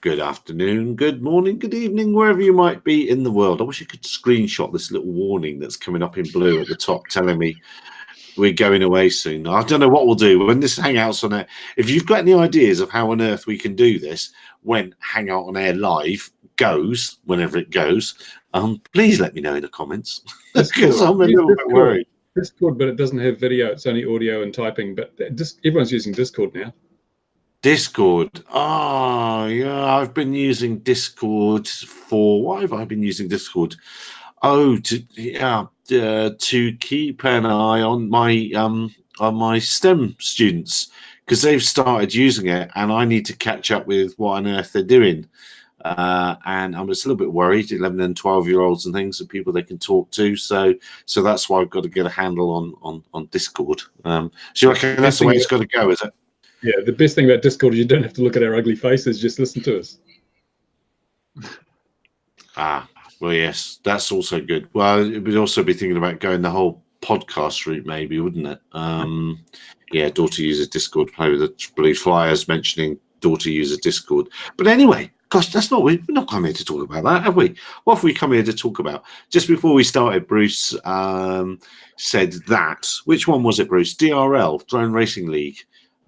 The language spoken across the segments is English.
Good afternoon, good morning, good evening, wherever you might be in the world. I wish I could screenshot this little warning that's coming up in blue at the top telling me we're going away soon. I don't know what we'll do when this Hangout's on air. If you've got any ideas of how on earth we can do this when Hangout on Air Live goes, whenever it goes, please let me know in the comments because I'm a little bit worried. Discord, but it doesn't have video. It's only audio and typing. But everyone's using Discord now. Discord. Oh, yeah. I've been using Discord for what have I been using Discord? Oh, to keep an eye on my STEM students because they've started using it, and I need to catch up with what on earth they're doing. And I'm just a little bit worried, 11 and 12-year-olds and things, and people they can talk to. So that's why I've got to get a handle on Discord. So you reckon that's the way it's got to go, is it? Yeah, the best thing about Discord is you don't have to look at our ugly faces, just listen to us. Well, yes, that's also good. Well, it would also be thinking about going the whole podcast route, maybe, wouldn't it? Yeah, daughter uses Discord, play with the blue flyers mentioning daughter uses Discord. But anyway, gosh, we're not come here to talk about that, have we? What have we come here to talk about? Just before we started, Bruce said that. Which one was it, Bruce? DRL, Drone Racing League.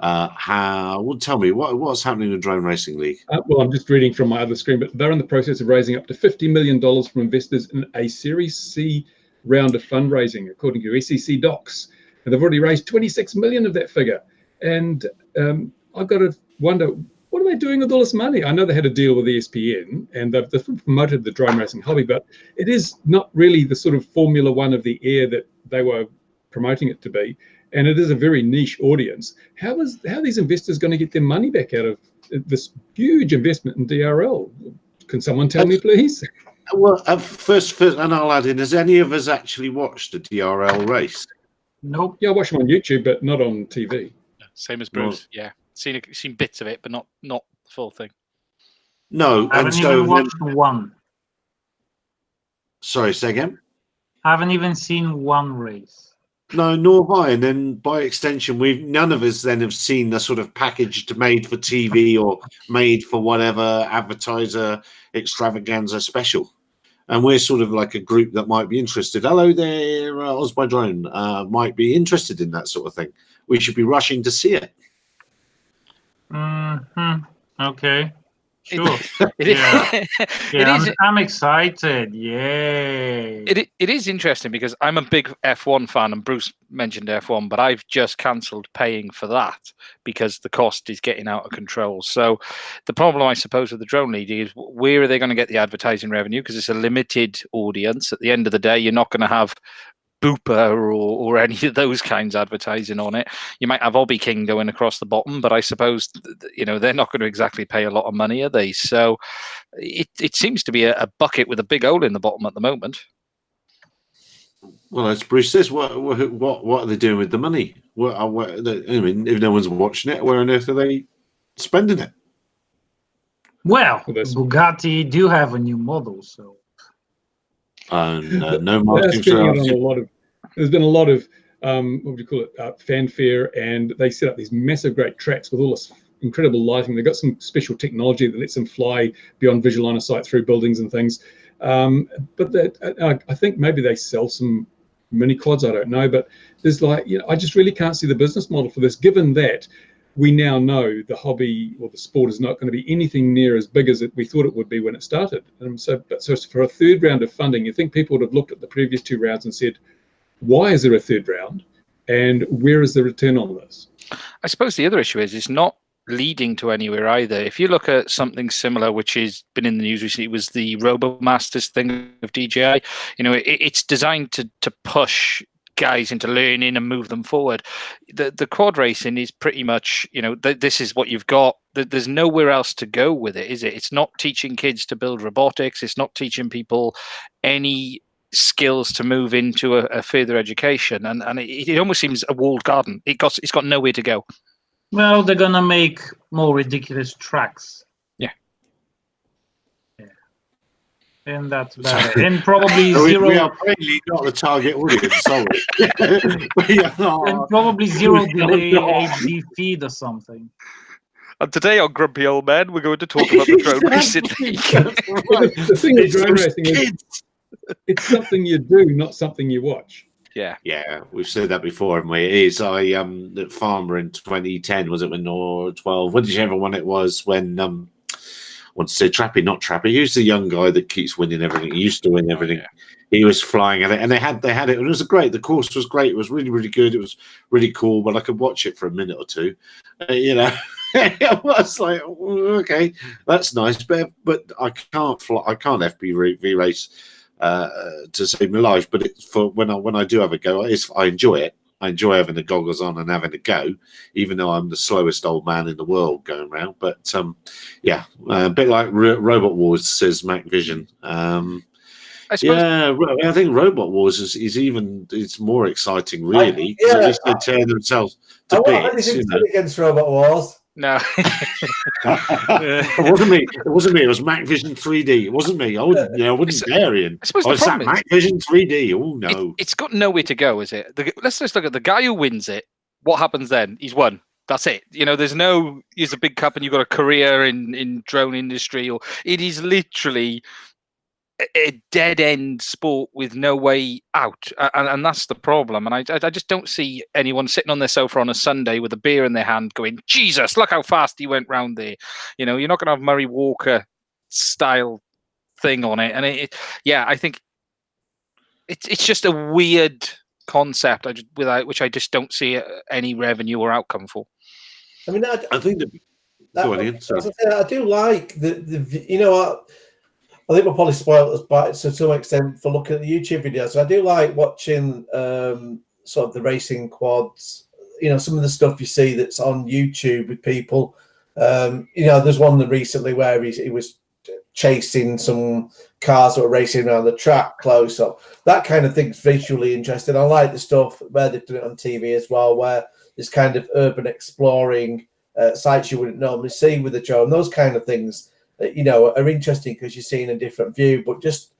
Tell me what's happening with Drone Racing League. Well, I'm just reading from my other screen, but they're in the process of raising up to $50 million from investors in a Series C round of fundraising, according to SEC docs. And they've already raised 26 million of that figure. And I've got to wonder, what are they doing with all this money? I know they had a deal with ESPN and they've promoted the drone racing hobby, but it is not really the sort of Formula One of the air that they were promoting it to be. And it is a very niche audience. How are these investors going to get their money back out of this huge investment in DRL? Can someone tell me, please? Well, first, and I'll add in, has any of us actually watched a DRL race? Nope. Yeah, I watched them on YouTube, but not on TV. Same as Bruce. Yeah, seen bits of it, but not the full thing. No, I haven't even watched one. Sorry, say again? I haven't even seen one race. No, nor have I. And then by extension, none of us then have seen the sort of packaged made for TV or made for whatever advertiser extravaganza special. And we're sort of like a group that might be interested. Hello there, Oz by Drone, might be interested in that sort of thing. We should be rushing to see it. Okay. Sure. I'm excited. Yay. It is interesting because I'm a big F1 fan, and Bruce mentioned F1, but I've just cancelled paying for that because the cost is getting out of control. So the problem, I suppose, with the Drone League is where are they going to get the advertising revenue? Because it's a limited audience. At the end of the day, you're not going to have Booper or any of those kinds advertising on it. You might have Hobby King going across the bottom, but I suppose they're not going to exactly pay a lot of money, are they? So it seems to be a bucket with a big hole in the bottom at the moment. Well, as Bruce says, what are they doing with the money? I mean, if no one's watching it, where on earth are they spending it? Well, Bugatti do have a new model, so. No marketing. There's been a lot of what would you call it, fanfare, and they set up these massive great tracks with all this incredible lighting. They've got some special technology that lets them fly beyond visual line of sight through buildings and things. But I think maybe they sell some mini quads, I don't know, but there's I just really can't see the business model for this, given that we now know the hobby or the sport is not going to be anything near as big as we thought it would be when it started. So for a third round of funding, you think people would have looked at the previous two rounds and said, why is there a third round? And where is the return on this? I suppose the other issue is it's not leading to anywhere either. If you look at something similar, which has been in the news recently, was the RoboMasters thing of DJI. It's designed to push guys into learning and move them forward. The quad racing is pretty much, this is what you've got. There's nowhere else to go with it, is it? It's not teaching kids to build robotics. It's not teaching people any skills to move into a further education. And it almost seems a walled garden. It's got nowhere to go. Well, they're going to make more ridiculous tracks. Yeah. And that's better. And probably zero. We are plainly not the target audience, sorry. And probably zero delay HD feed or something. And today on Grumpy Old Men, we're going to talk about the drone racing league. The thing with drone racing is it's something you do, not something you watch. Yeah. Yeah, we've said that before, haven't we? It is. The Farmer in 2010, was it, when, or 12? Whichever one it was, when I want to say Trappy, not Trappy. Who's the young guy that keeps winning everything? He used to win everything. Oh, yeah. He was flying at it, and they had it. And it was great. The course was great. It was really, really good. It was really cool. But I could watch it for a minute or two. I was like, okay, that's nice, but I can't fly. I can't FPV race to save my life. But it's for when I do have a go, I enjoy it. I enjoy having the goggles on and having a go, even though I'm the slowest old man in the world going around. But yeah, a bit like Robot Wars, says Mac Vision. Yeah, I think Robot Wars is even it's more exciting, really, because at least they tear themselves to bits. Against Robot Wars. No, it wasn't me. It wasn't me. It was Mac Vision 3D. It wasn't me. I wouldn't dare in. I suppose the problem is Mac Vision 3D. Oh no, it's got nowhere to go, is it? Let's just look at the guy who wins it. What happens then? He's won. That's it. There's no. He's a big cup, and you've got a career in drone industry, or it is literally a dead end sport with no way out, and that's the problem. And I just don't see anyone sitting on their sofa on a Sunday with a beer in their hand going, Jesus, look how fast he went round there. You're not going to have Murray Walker style thing on it. And I think it's just a weird concept which I just don't see any revenue or outcome for. I mean, I think I do like the I think we're probably spoiled to some extent for looking at the YouTube videos. I do like watching sort of the racing quads. Some of the stuff you see that's on YouTube with people. There's one recently where he was chasing some cars that were racing around the track close up. That kind of thing's visually interesting. I like the stuff where they've done it on TV as well, where there's kind of urban exploring sites you wouldn't normally see with a drone. Those kind of things are interesting because you're seeing a different view, but just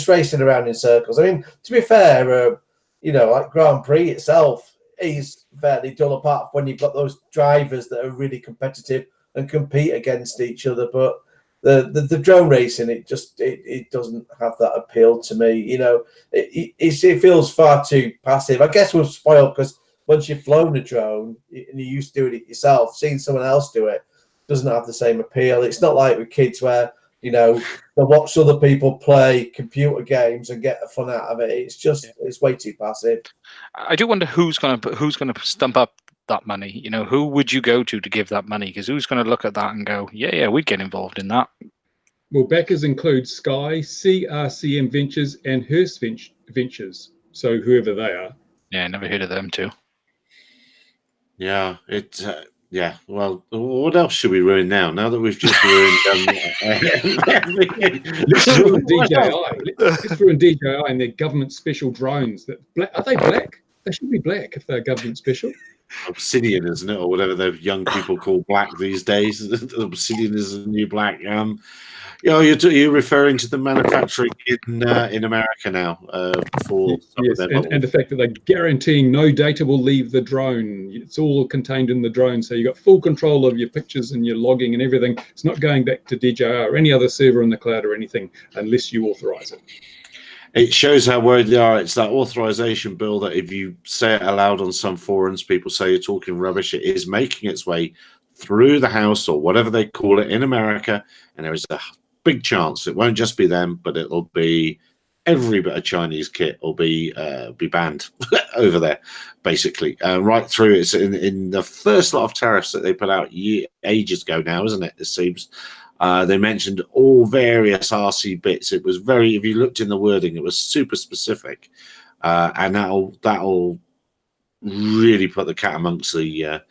racing around in circles. I mean, to be fair, like Grand Prix itself is fairly dull apart when you've got those drivers that are really competitive and compete against each other. But the drone racing, it doesn't have that appeal to me. It feels far too passive. I guess we're spoiled because once you've flown a drone and you're used to doing it yourself, seeing someone else do it doesn't have the same appeal. It's not like with kids where they watch other people play computer games and get the fun out of it. It's way too passive. I do wonder who's going to stump up that money. Who would you go to give that money? Because who's going to look at that and go, yeah, we'd get involved in that. Well, backers include Sky, CRCM Ventures, and Hearst Ventures. So whoever they are. Yeah, never heard of them too. Yeah, yeah, well, what else should we ruin now? Now that we've just ruined Let's ruin DJI. Let's ruin DJI and their government special drones. Are they black? They should be black if they're government special. Obsidian, isn't it, or whatever the young people call black these days? Obsidian is the new black. You're referring to the manufacturing in America now for yes, and the fact that they're guaranteeing no data will leave the drone. It's all contained in the drone, so you've got full control of your pictures and your logging and everything. It's not going back to DJI or any other server in the cloud or anything unless you authorize it. It shows how worried they are. It's that authorization bill that if you say it aloud on some forums, people say you're talking rubbish. It is making its way through the House or whatever they call it in America, and there is a big chance it won't just be them, but it'll be every bit of Chinese kit will be banned over there, basically. Right through, it's in the first lot of tariffs that they put out ages ago now, isn't it? It seems. They mentioned all various RC bits. It was if you looked in the wording, it was super specific, and that'll really put the cat amongst the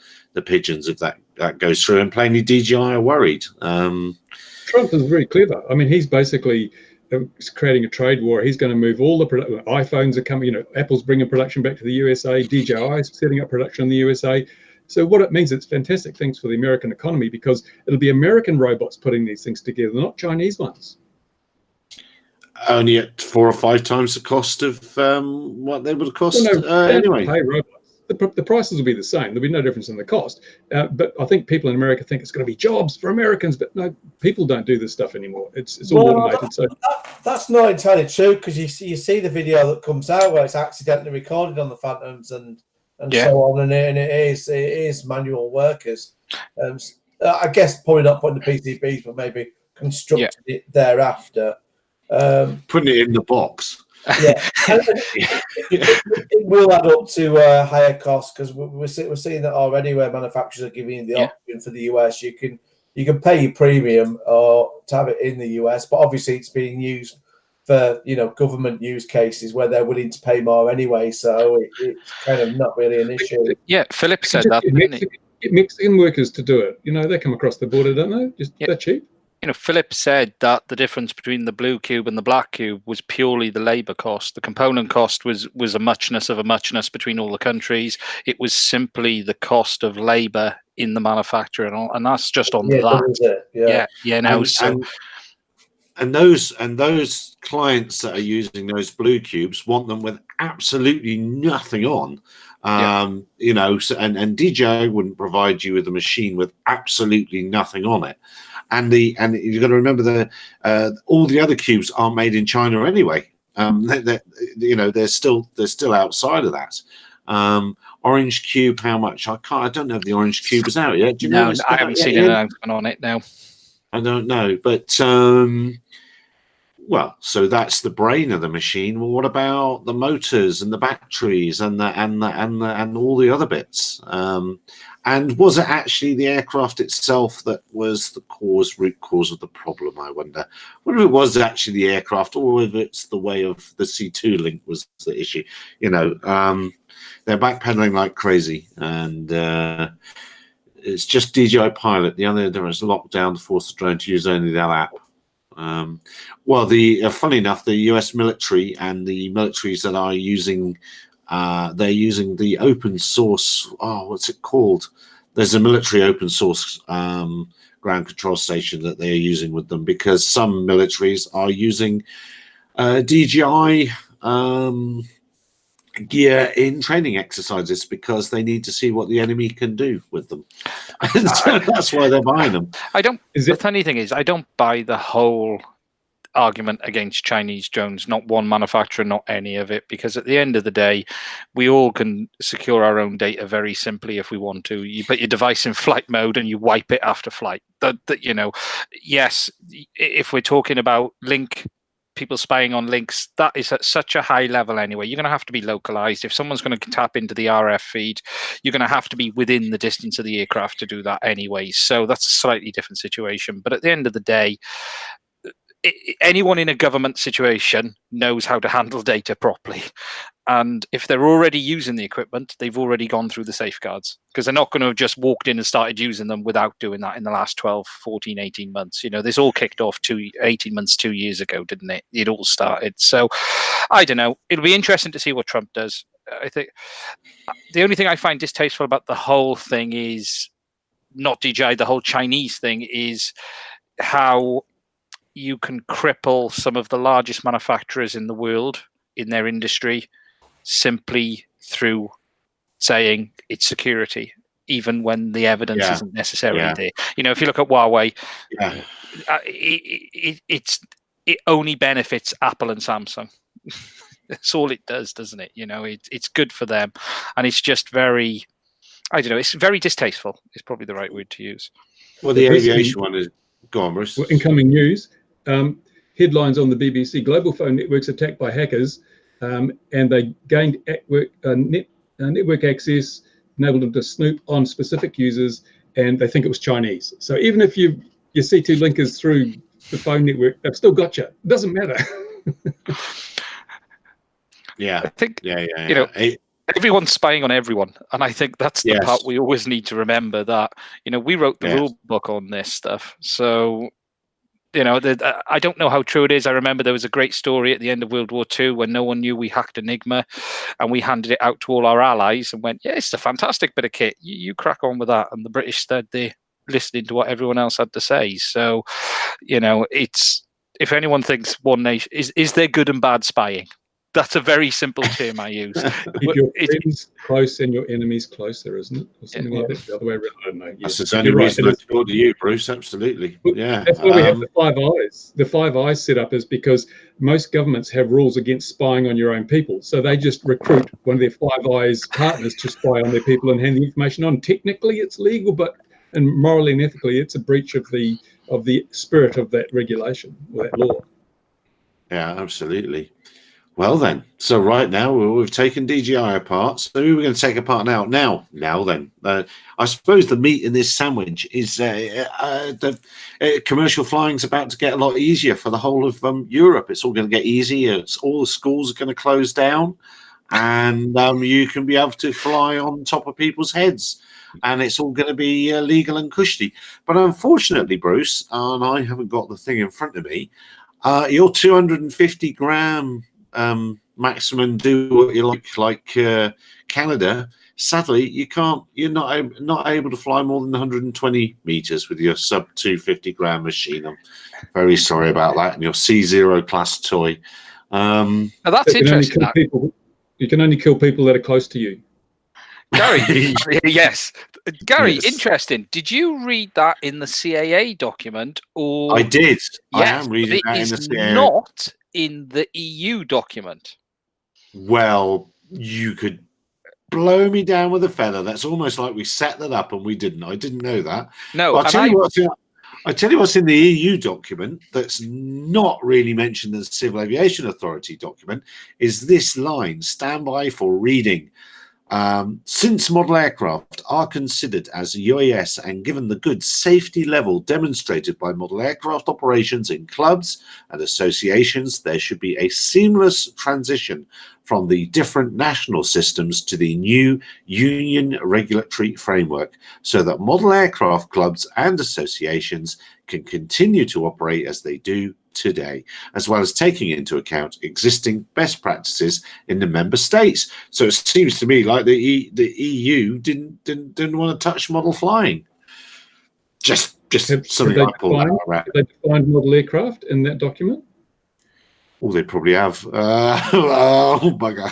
pigeons if that goes through. And plainly, DJI are worried. Trump is very clever. I mean, he's basically creating a trade war. He's going to move all the iPhones are coming. Apple's bringing production back to the USA. DJI is setting up production in the USA. So what it means, it's fantastic things for the American economy because it'll be American robots putting these things together, not Chinese ones. Only at 4 or 5 times the cost of what they would have cost anyway. Pay robots. the prices will be the same. There'll be no difference in the cost. But I think people in America think it's going to be jobs for Americans, but no, people don't do this stuff anymore. It's all automated. So that's not entirely true, because you see the video that comes out where it's accidentally recorded on the Phantoms and so on, and it is manual workers. I guess probably not putting the PCBs, but maybe constructing it thereafter. Putting it in the box. Yeah, it will add up to higher costs, because we're seeing that already, where manufacturers are giving you the option for the US. You can pay your premium or to have it in the US, but obviously it's being used for government use cases where they're willing to pay more anyway. So it's kind of not really an issue. Yeah, Philip said that. Get Mexican workers to do it. They come across the border, don't they? They're cheap. Philip said that the difference between the blue cube and the black cube was purely the labor cost. The component cost was a muchness of a muchness between all the countries. It was simply the cost of labor in the manufacture, and that's just on that. And those clients that are using those blue cubes want them with absolutely nothing on. And DJI wouldn't provide you with a machine with absolutely nothing on it. And you've got to remember all the other cubes are made in China anyway. They're still outside of that. Orange Cube, how much? I don't know if the Orange Cube is out yet. Do you know? I haven't seen an announcement on it now. I don't know, but so that's the brain of the machine. Well, what about the motors and the batteries and all the other bits? And was it actually the aircraft itself that was the root cause of the problem? I wonder if it was actually the aircraft, or if it's the way of the C2 link was the issue. They're backpedaling like crazy, and it's just DJI Pilot. The other difference, lockdown to force the drone to use only their app. Funny enough, the US military and the militaries that are using, they're using the open source. What's it called? There's a military open source ground control station that they are using with them, because some militaries are using DJI gear in training exercises because they need to see what the enemy can do with them. And so that's why they're buying them. The funny thing is, I don't buy the whole argument against Chinese drones, not one manufacturer, not any of it, because at the end of the day, we all can secure our own data very simply if we want to. You put your device in flight mode and you wipe it after flight. Yes, if we're talking about people spying on links, that is at such a high level anyway. You're going to have to be localized. If someone's going to tap into the RF feed, you're going to have to be within the distance of the aircraft to do that anyway. So that's a slightly different situation. But at the end of the day, anyone in a government situation knows how to handle data properly. And if they're already using the equipment, they've already gone through the safeguards, because they're not going to have just walked in and started using them without doing that in the last 12, 14, 18 months. This all kicked off 18 months, 2 years ago, didn't it? It all started. So I don't know. It'll be interesting to see what Trump does. I think the only thing I find distasteful about the whole thing is not DJI, the whole Chinese thing is how you can cripple some of the largest manufacturers in the world in their industry simply through saying it's security, even when the evidence isn't necessarily there. If you look at Huawei, it only benefits Apple and Samsung. That's all it does, doesn't it? It's good for them, and it's just very, I don't know, it's very distasteful. Is probably the right word to use. Well, the aviation one is go on, Bruce. Incoming news. Headlines on the BBC: global phone networks attacked by hackers, and they gained network access, enabled them to snoop on specific users, and they think it was Chinese. So even if your C2 link is through the phone network, they've still got you. It doesn't matter. I think everyone's spying on everyone, and I think that's the part we always need to remember, that we wrote the rule book on this stuff. So I don't know how true it is. I remember there was a great story at the end of World War II when no one knew we hacked Enigma, and we handed it out to all our allies and went, it's a fantastic bit of kit. You crack on with that. And the British stood there listening to what everyone else had to say. So, it's, if anyone thinks one nation, is there good and bad spying? That's a very simple term I use. Keep your friends close and your enemies closer, isn't it? Or something like that. The other way around. I don't know. That's Yes. the only You're right. reason I talk to you, Bruce. Absolutely. Yeah. That's why we have the 5 eyes. The 5 eyes set up is because most governments have rules against spying on your own people. So they just recruit one of their 5 eyes partners to spy on their people and hand the information on. Technically, it's legal, and morally and ethically, it's a breach of the spirit of that regulation or that law. Yeah, absolutely. Well then, so right now we've taken DJI apart. So who are we going to take apart now? Now then, I suppose the meat in this sandwich is the commercial flying's about to get a lot easier for the whole of Europe. It's all going to get easier. All the schools are going to close down, and you can be able to fly on top of people's heads, and it's all going to be legal and cushy. But unfortunately, Bruce, and I haven't got the thing in front of me, your 250 gram maximum do what you like Canada, sadly you can't, you're not able to fly more than 120 meters with your sub 250 gram machine. I'm very sorry about that. And your C0 class toy, now that's interesting. You can only kill people that are close to you, Gary. Yes, Gary, yes. Interesting. Did you read that in the CAA document? Or I did. Yes, I am reading that in the CAA. Not in the EU document. Well, you could blow me down with a feather. That's almost like we set that up and we didn't. I didn't know that. No, I'll tell you what's in the EU document that's not really mentioned in the Civil Aviation Authority document is this line: stand by for reading. Since model aircraft are considered as UAS and given the good safety level demonstrated by model aircraft operations in clubs and associations, there should be a seamless transition from the different national systems to the new union regulatory framework so that model aircraft clubs and associations can continue to operate as they do today, as well as taking into account existing best practices in the member states. So it seems to me like the EU didn't want to touch model flying. Just something I pulled out. Have they defined model aircraft in that document? Oh, they probably have. Oh, bugger.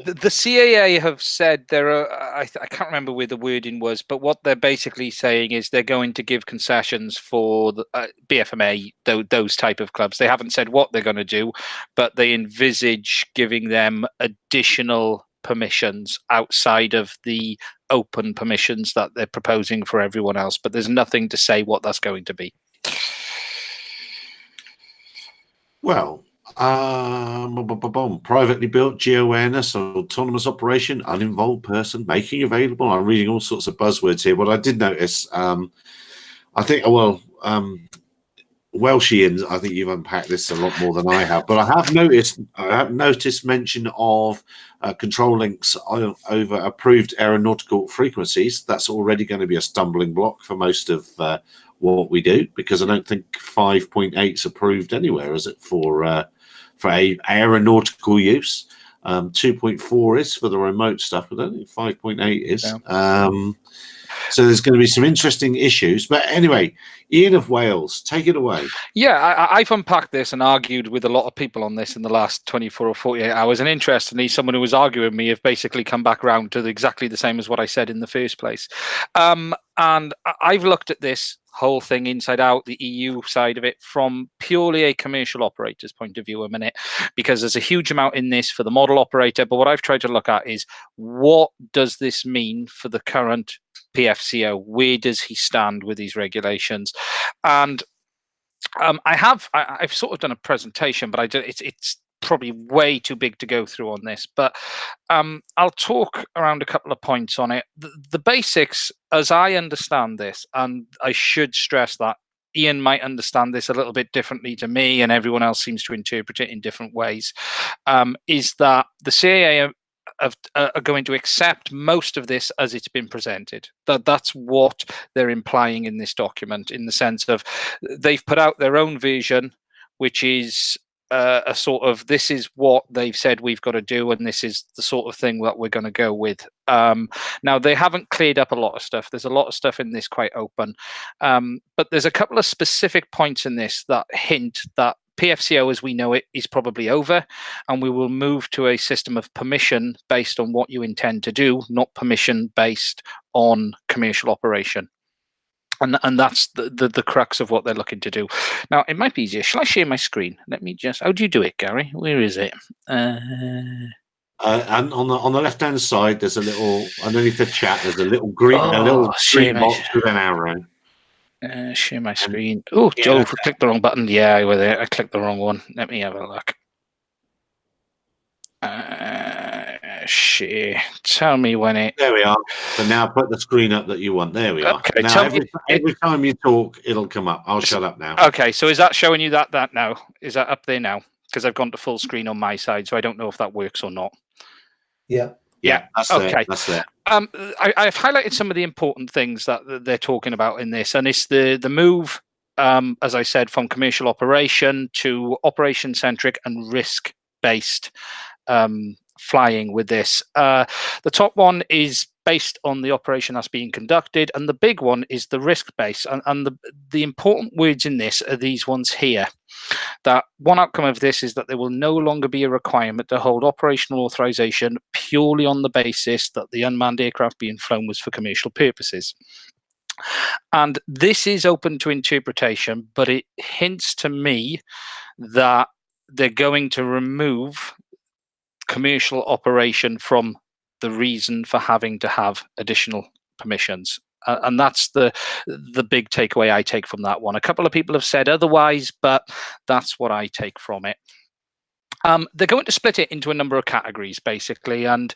The CAA have said there are, I can't remember where the wording was, but what they're basically saying is they're going to give concessions for the BFMA, those type of clubs. They haven't said what they're going to do, but they envisage giving them additional permissions outside of the open permissions that they're proposing for everyone else. But there's nothing to say what that's going to be. Well, privately built geo-awareness, autonomous operation, uninvolved person, making available. I'm reading all sorts of buzzwords here. What I did notice, I think, Welshians, I think you've unpacked this a lot more than I have, but I have noticed mention of control links over approved aeronautical frequencies. That's already going to be a stumbling block for most of what we do, because I don't think 5.8 is approved anywhere, is it, for aeronautical use? 2.4 is for the remote stuff, but I don't think 5.8 is. Yeah. So there's going to be some interesting issues. But anyway, Ian of Wales, take it away. Yeah, I've unpacked this and argued with a lot of people on this in the last 24 or 48 hours. And interestingly, someone who was arguing with me have basically come back around to exactly the same as what I said in the first place. And I've looked at this whole thing inside out, the EU side of it, from purely a commercial operator's point of view a minute, because there's a huge amount in this for the model operator. But what I've tried to look at is, what does this mean for the current PFCO? Where does he stand with these regulations? And I've sort of done a presentation, but it's probably way too big to go through on this, but I'll talk around a couple of points on it. The basics, as I understand this, and I should stress that Ian might understand this a little bit differently to me, and everyone else seems to interpret it in different ways, is that the CAA are going to accept most of this as it's been presented. That's what they're implying in this document, in the sense of they've put out their own version, which is a sort of, this is what they've said we've got to do, and this is the sort of thing that we're going to go with. Now, they haven't cleared up a lot of stuff. There's a lot of stuff in this quite open, but there's a couple of specific points in this that hint that PFCO as we know it is probably over, and we will move to a system of permission based on what you intend to do, not permission based on commercial operation. And that's the crux of what they're looking to do. Now, it might be easier. Shall I share my screen? Let me just. How do you do it, Gary? Where is it? And on the left hand side, there's a little underneath the chat. There's a little green green box with an arrow. Share my screen. Oh, Joe, I clicked the wrong button. Yeah, I clicked the wrong one. Let me have a look. Share. Tell me when it. There we are. So now put the screen up that you want. There we are. Okay. Now every time you talk, it'll come up. I'll shut up now. Okay. So is that showing you that now? Is that up there now? Because I've gone to full screen on my side, so I don't know if that works or not. Yeah. Yeah. That's okay. There. That's there. I've highlighted some of the important things that they're talking about in this, and it's the move, as I said, from commercial operation to operation centric and risk based flying with this. The top one is based on the operation that's being conducted, and the big one is the risk base. And the important words in this are these ones here. That one outcome of this is that there will no longer be a requirement to hold operational authorization purely on the basis that the unmanned aircraft being flown was for commercial purposes. And this is open to interpretation, but it hints to me that they're going to remove commercial operation from the reason for having to have additional permissions. And that's the big takeaway I take from that one. A couple of people have said otherwise, but that's what I take from it. They're going to split it into a number of categories, basically, and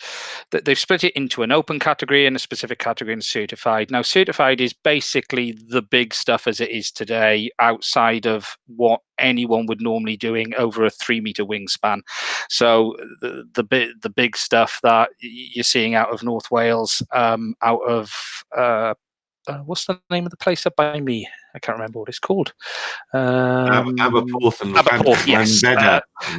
they've split it into an open category and a specific category and certified. Now, certified is basically the big stuff as it is today, outside of what anyone would normally doing over a 3-meter wingspan. So the big stuff that you're seeing out of North Wales, out of what's the name of the place up by me? I can't remember what it's called. Aberporth and Aberporth, yes.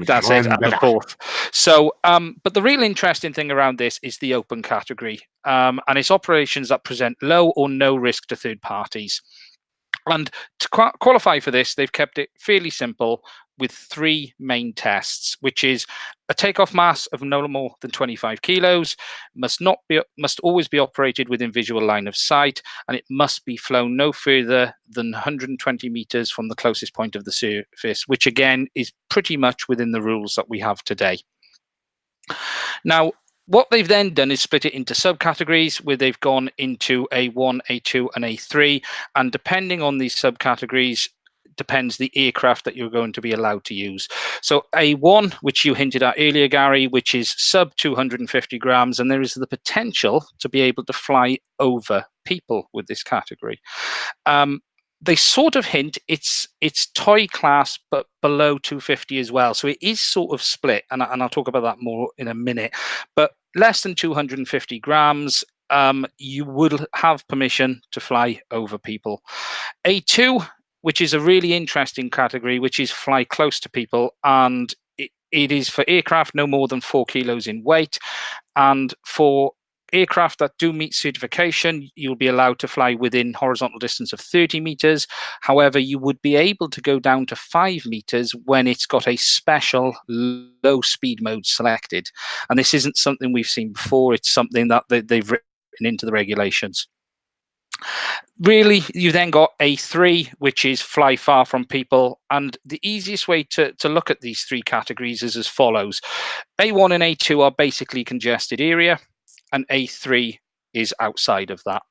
That's it, Aberporth. So, but the real interesting thing around this is the open category, and it's operations that present low or no risk to third parties. And to qualify for this, they've kept it fairly simple with 3 main tests, which is a takeoff mass of no more than 25 kilos, must always be operated within visual line of sight, and it must be flown no further than 120 meters from the closest point of the surface, which again is pretty much within the rules that we have today. Now, what they've then done is split it into subcategories, where they've gone into A1, A2, and A3, and depending on these subcategories, depends the aircraft that you're going to be allowed to use. So A1, which you hinted at earlier, Gary, which is sub 250 grams, and there is the potential to be able to fly over people with this category. They sort of hint it's toy class, but below 250 as well. So it is sort of split, and I'll talk about that more in a minute. But less than 250 grams, you would have permission to fly over people. A2, which is a really interesting category, which is fly close to people, and it is for aircraft no more than 4 kilos in weight, and for aircraft that do meet certification, you'll be allowed to fly within horizontal distance of 30 meters. However, you would be able to go down to 5 meters when it's got a special low speed mode selected. And this isn't something we've seen before. It's something that they've written into the regulations. Really, you then got A3, which is fly far from people. And the easiest way to look at these 3 categories is as follows. A1 and A2 are basically congested area, and A3 is outside of that.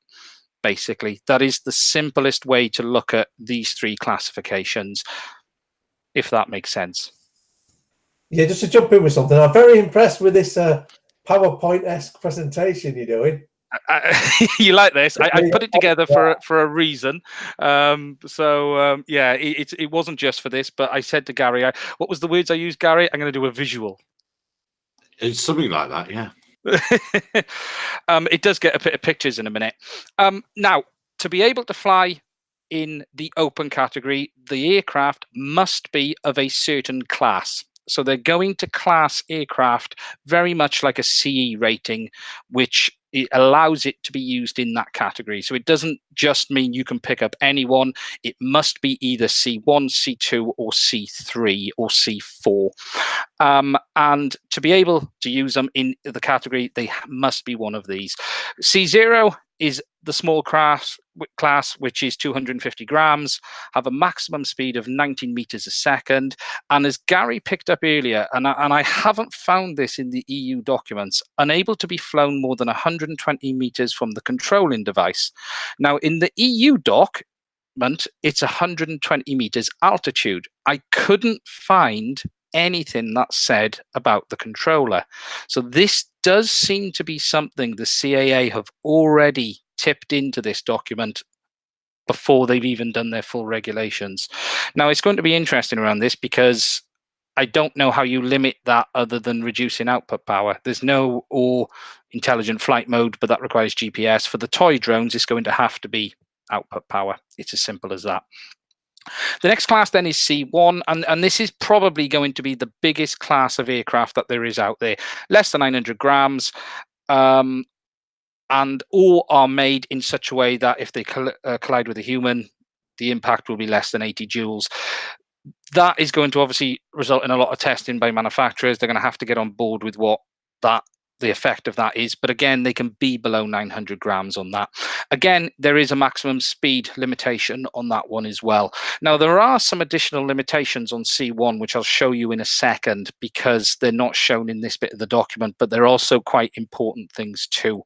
Basically, that is the simplest way to look at these 3 classifications, if that makes sense. Yeah, just to jump in with something, I'm very impressed with this PowerPoint-esque presentation you're doing. You like this? I put it together for a reason. Yeah, it wasn't just for this, but I said to Gary, what was the words I used, Gary? I'm going to do a visual. It's something like that, yeah. It does get a bit of pictures in a minute. Now, to be able to fly in the open category, the aircraft must be of a certain class. So they're going to class aircraft very much like a CE rating, which it allows it to be used in that category. So it doesn't just mean you can pick up any one. It must be either C1, C2, or C3 or C4. And to be able to use them in the category, they must be one of these. C0 is the small class, which is 250 grams, have a maximum speed of 19 meters a second. And as Gary picked up earlier, and I haven't found this in the EU documents, unable to be flown more than 120 meters from the controlling device. Now, in the EU document, it's 120 meters altitude. I couldn't find anything that said about the controller. So this does seem to be something the CAA have already tipped into this document before they've even done their full regulations. Now, it's going to be interesting around this because I don't know how you limit that other than reducing output power. There's no or intelligent flight mode, but that requires GPS. For the toy drones, it's going to have to be output power. It's as simple as that. The next class then is C1, and this is probably going to be the biggest class of aircraft that there is out there, less than 900 grams, and all are made in such a way that if they collide with a human, the impact will be less than 80 joules. That is going to obviously result in a lot of testing by manufacturers. They're going to have to get on board with what the effect of that is, but again, they can be below 900 grams on that. Again, there is a maximum speed limitation on that one as well. Now, there are some additional limitations on C1, which I'll show you in a second, because they're not shown in this bit of the document, but they're also quite important things too.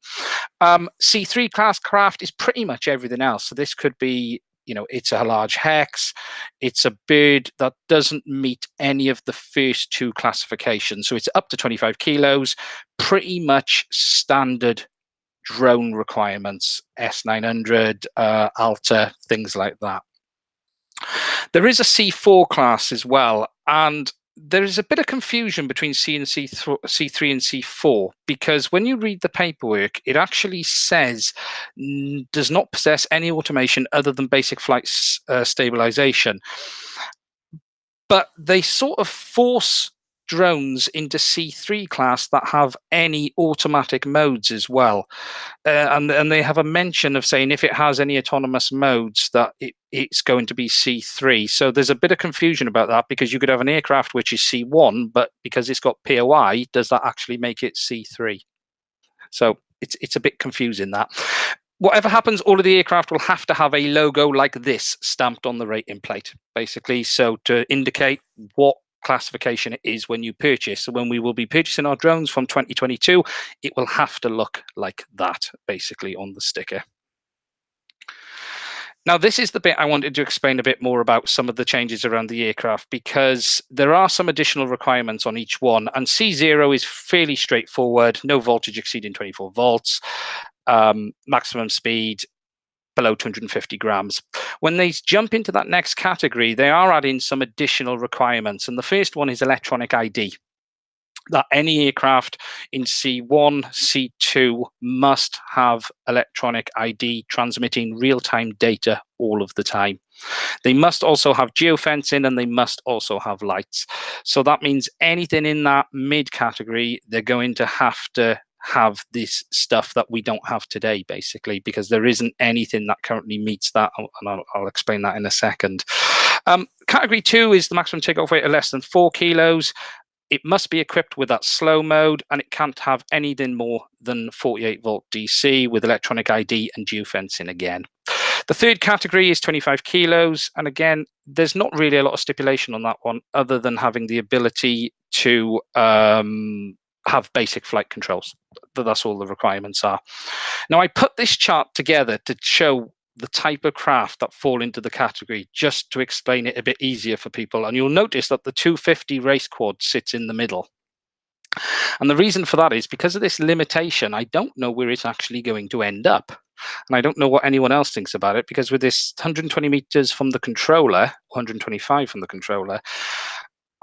C3 class craft is pretty much everything else. So this could be, you know, it's a large hex, it's a bird that doesn't meet any of the first two classifications. So it's up to 25 kilos, pretty much standard drone requirements, S900, Alta, things like that. There is a C4 class as well, and there is a bit of confusion between C3 and C4, because when you read the paperwork, it actually says does not possess any automation other than basic flight stabilization. But they sort of force drones into C3 class that have any automatic modes as well. And they have a mention of saying if it has any autonomous modes that it's going to be C3. So there's a bit of confusion about that, because you could have an aircraft which is C1, but because it's got POI, does that actually make it C3? So it's a bit confusing, that. Whatever happens, all of the aircraft will have to have a logo like this stamped on the rating plate, basically, so to indicate what classification it is when you purchase. So when we will be purchasing our drones from 2022, it will have to look like that, basically, on the sticker. Now, this is the bit I wanted to explain a bit more about some of the changes around the aircraft, because there are some additional requirements on each one. And C0 is fairly straightforward, no voltage exceeding 24 volts, maximum speed below 250 grams. When they jump into that next category, they are adding some additional requirements. And the first one is electronic ID. That any aircraft in C1, C2 must have electronic ID transmitting real-time data all of the time. They must also have geofencing, and they must also have lights. So that means anything in that mid category, they're going to have this stuff that we don't have today, basically, because there isn't anything that currently meets that, and I'll explain that in a second. Category 2 is the maximum takeoff weight of less than 4 kilos. It must be equipped with that slow mode, and it can't have anything more than 48 volt DC with electronic ID and geofencing again. The third category is 25 kilos. And again, there's not really a lot of stipulation on that one, other than having the ability to have basic flight controls. That's all the requirements are. Now, I put this chart together to show the type of craft that fall into the category, just to explain it a bit easier for people. And you'll notice that the 250 race quad sits in the middle. And the reason for that is because of this limitation, I don't know where it's actually going to end up. And I don't know what anyone else thinks about it, because with this 120 meters from the controller, 125 from the controller,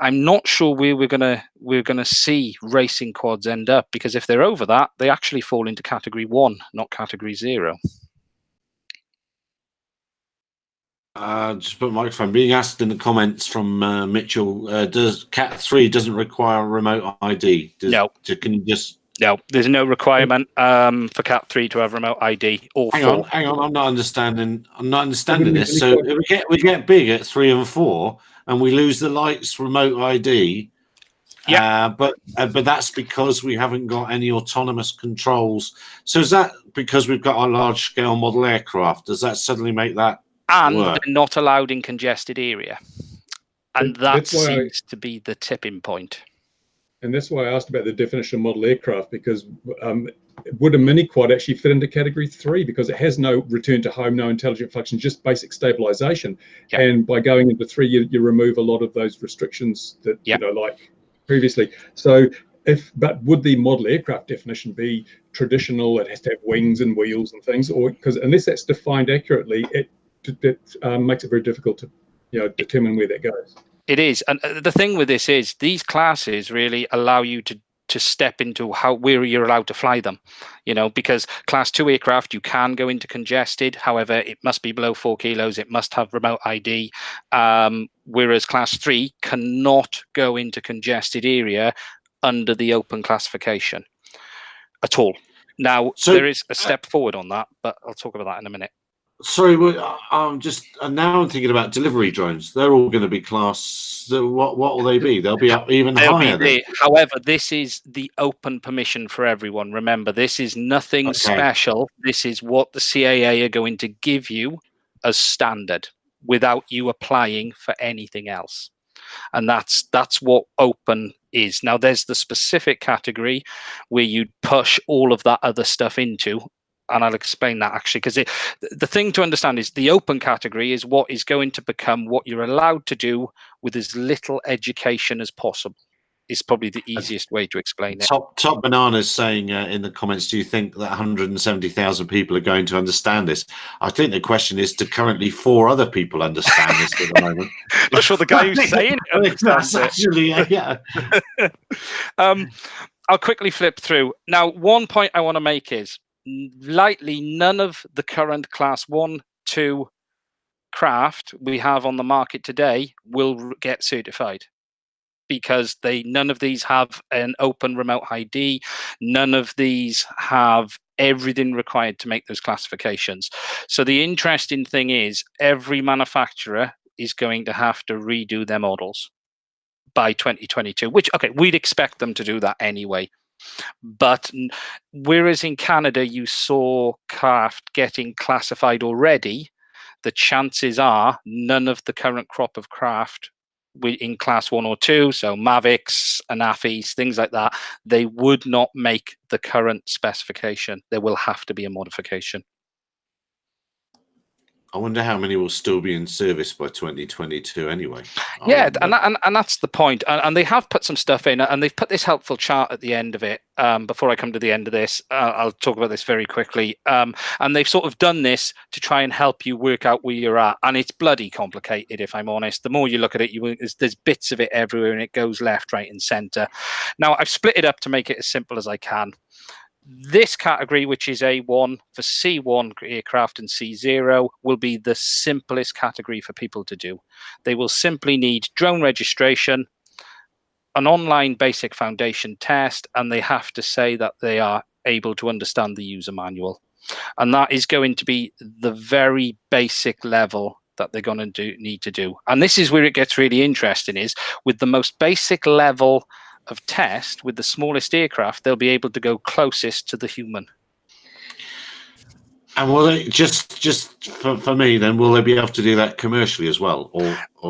I'm not sure where we're gonna see racing quads end up, because if they're over that, they actually fall into category 1, not category 0. Just put microphone. Being asked in the comments from Mitchell, does Cat 3 doesn't require remote ID? No. Can you just No, there's no requirement for Cat 3 to have remote ID or 4. Hang on. I'm not understanding wouldn't this. be So any we get big at 3 and 4, and we lose the lights remote ID. Yeah. But that's because we haven't got any autonomous controls. So is that because we've got our large scale model aircraft? Does that suddenly make that And work? they're not allowed in congested area. And that That's why seems to be the tipping point. And that's why I asked about the definition of model aircraft, because would a mini quad actually fit into category 3? Because it has no return to home, no intelligent function, just basic stabilization. Yeah. And by going into 3, you remove a lot of those restrictions that, Yeah. like previously. So but would the model aircraft definition be traditional? It has to have wings and wheels and things, or because unless that's defined accurately, it makes it very difficult to determine where that goes. It is, and the thing with this is these classes really allow you to step into where you're allowed to fly them, because Class 2 aircraft, you can go into congested. However, it must be below 4 kilos. It must have remote ID. Whereas Class 3 cannot go into congested area under the open classification at all. Now, there is a step forward on that, but I'll talk about that in a minute. Sorry, now I'm thinking about delivery drones. They're all going to be class. What will they be? They'll be up even higher. However, this is the open permission for everyone. Remember, this is nothing special. This is what the CAA are going to give you as standard without you applying for anything else. And that's what open is. Now, there's the specific category where you'd push all of that other stuff into. And I'll explain that actually, because the thing to understand is the open category is what is going to become what you're allowed to do with as little education as possible. Is probably the easiest way to explain it. Top Banana's saying in the comments, do you think that 170,000 people are going to understand this? I think the question is, do currently 4 other people understand this at the moment? Not sure the guy who's saying it understands it. Actually, yeah. I'll quickly flip through. Now, one point I want to make is, likely none of the current Class 1, 2 craft we have on the market today will get certified, because none of these have an open remote ID. None of these have everything required to make those classifications. So the interesting thing is every manufacturer is going to have to redo their models by 2022, which, we'd expect them to do that anyway. But whereas in Canada you saw craft getting classified already, the chances are none of the current crop of craft in Class 1 or 2, so Mavics, Anafis, things like that, they would not make the current specification. There will have to be a modification. I wonder how many will still be in service by 2022 anyway. Yeah, and that's the point. And they have put some stuff in, and they've put this helpful chart at the end of it. Before I come to the end of this, I'll talk about this very quickly. And they've sort of done this to try and help you work out where you're at. And it's bloody complicated, if I'm honest. The more you look at it, there's bits of it everywhere, and it goes left, right, and center. Now, I've split it up to make it as simple as I can. This category, which is A1 for C1 aircraft and C0, will be the simplest category for people to do. They will simply need drone registration, an online basic foundation test, and they have to say that they are able to understand the user manual. And that is going to be the very basic level that they're going to need to do. And this is where it gets really interesting, is with the most basic level of test, with the smallest aircraft, they'll be able to go closest to the human. And will they just for me then, will they be able to do that commercially as well, or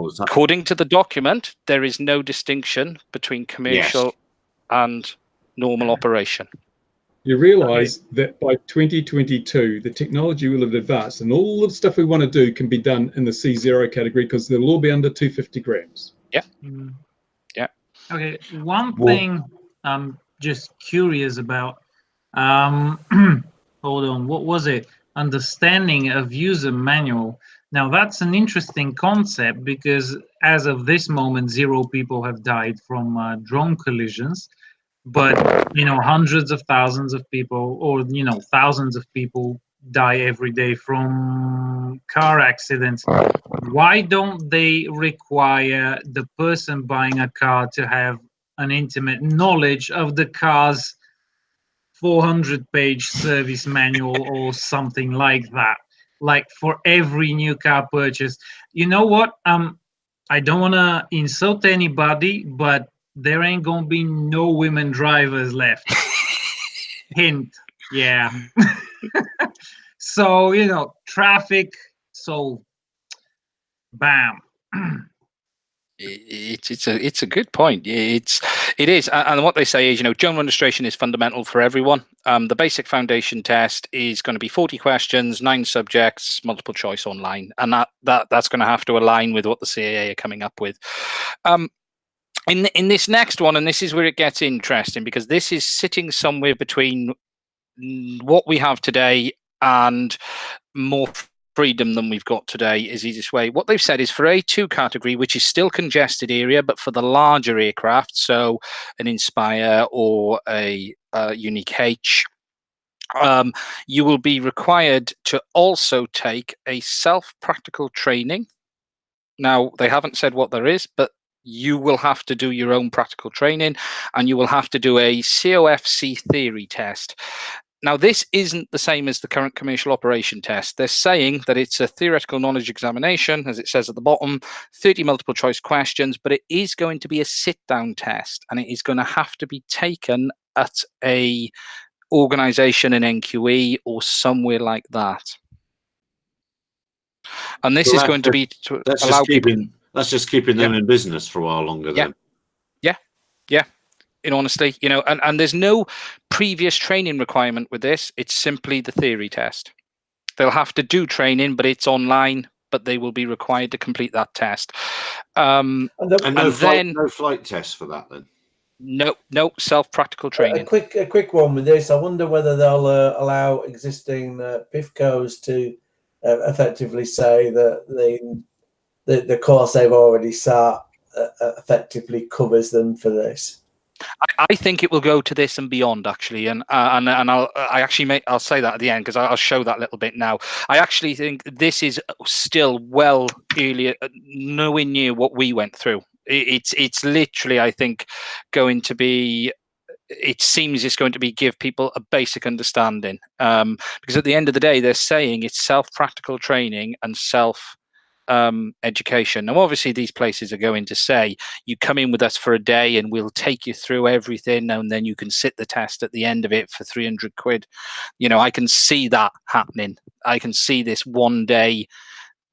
is that... According to the document, there is no distinction between commercial and normal operation. You realize that by 2022, the technology will have advanced, and all the stuff we want to do can be done in the C0 category, because they'll all be under 250 grams. Yeah. Yeah. Okay. One thing I'm just curious about. Hold on. What was it? Understanding of user manual. Now that's an interesting concept, because as of this moment, 0 people have died from drone collisions. But hundreds of thousands of people, or thousands of people die every day from car accidents. Why don't they require the person buying a car to have an intimate knowledge of the car's 400-page service manual or something like that, like for every new car purchase. You know what? I don't want to insult anybody, but there ain't gonna be no women drivers left. Hint. Yeah. So, you know, traffic. So, bam. It's a good point. It is, and what they say is, you know, general registration is fundamental for everyone. The basic foundation test is going to be 40 questions, 9 subjects, multiple choice online, and that's going to have to align with what the CAA are coming up with. In this next one, and this is where it gets interesting, because this is sitting somewhere between what we have today and more freedom than we've got today is easiest way. What they've said is for A2 category, which is still congested area, but for the larger aircraft, so an Inspire or a Unique H, you will be required to also take a self-practical training. Now, they haven't said what there is, but you will have to do your own practical training, and you will have to do a COFC theory test. Now, this isn't the same as the current commercial operation test. They're saying that it's a theoretical knowledge examination, as it says at the bottom, 30 multiple choice questions, but it is going to be a sit-down test, and it is going to have to be taken at a organization in NQE or somewhere like that. And this is going to be to allow people. That's just keeping them in business for a while longer. Then. Yeah. In honesty, you know, and there's no previous training requirement with this. It's simply the theory test. They'll have to do training, but it's online. But they will be required to complete that test. And no flight test for that then. No self-practical training. A quick one with this. I wonder whether they'll allow existing PIFCOs to effectively say that the course they've already sat effectively covers them for this. I think it will go to this and beyond, actually, and I'll say that at the end, because I'll show that a little bit now. I actually think this is still well earlier, nowhere near what we went through. It's literally, I think, going to be. It seems it's going to be give people a basic understanding, because at the end of the day, they're saying it's self-practical training and self. Education. Now, obviously, these places are going to say you come in with us for a day and we'll take you through everything, and then you can sit the test at the end of it for 300 quid. You know, I can see that happening. I can see this one-day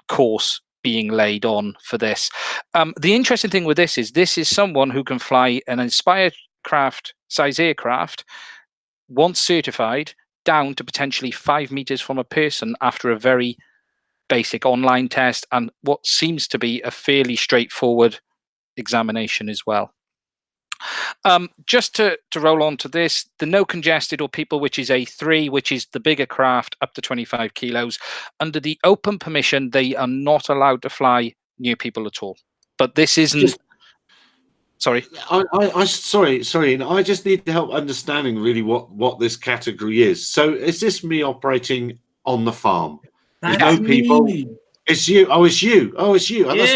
course being laid on for this. The interesting thing with this is someone who can fly an Inspire craft size aircraft, once certified, down to potentially 5 meters from a person after a very basic online test and what seems to be a fairly straightforward examination as well. Just to roll on to this, the no congested or people, which is A3, which is the bigger craft up to 25 kilos, under the open permission, they are not allowed to fly near people at all. But this isn't. Sorry. Sorry. I just need to help understanding really what this category is. So is this me operating on the farm? There's no people. Me. It's you. Oh, it's you. Oh, it's you. Oh, that's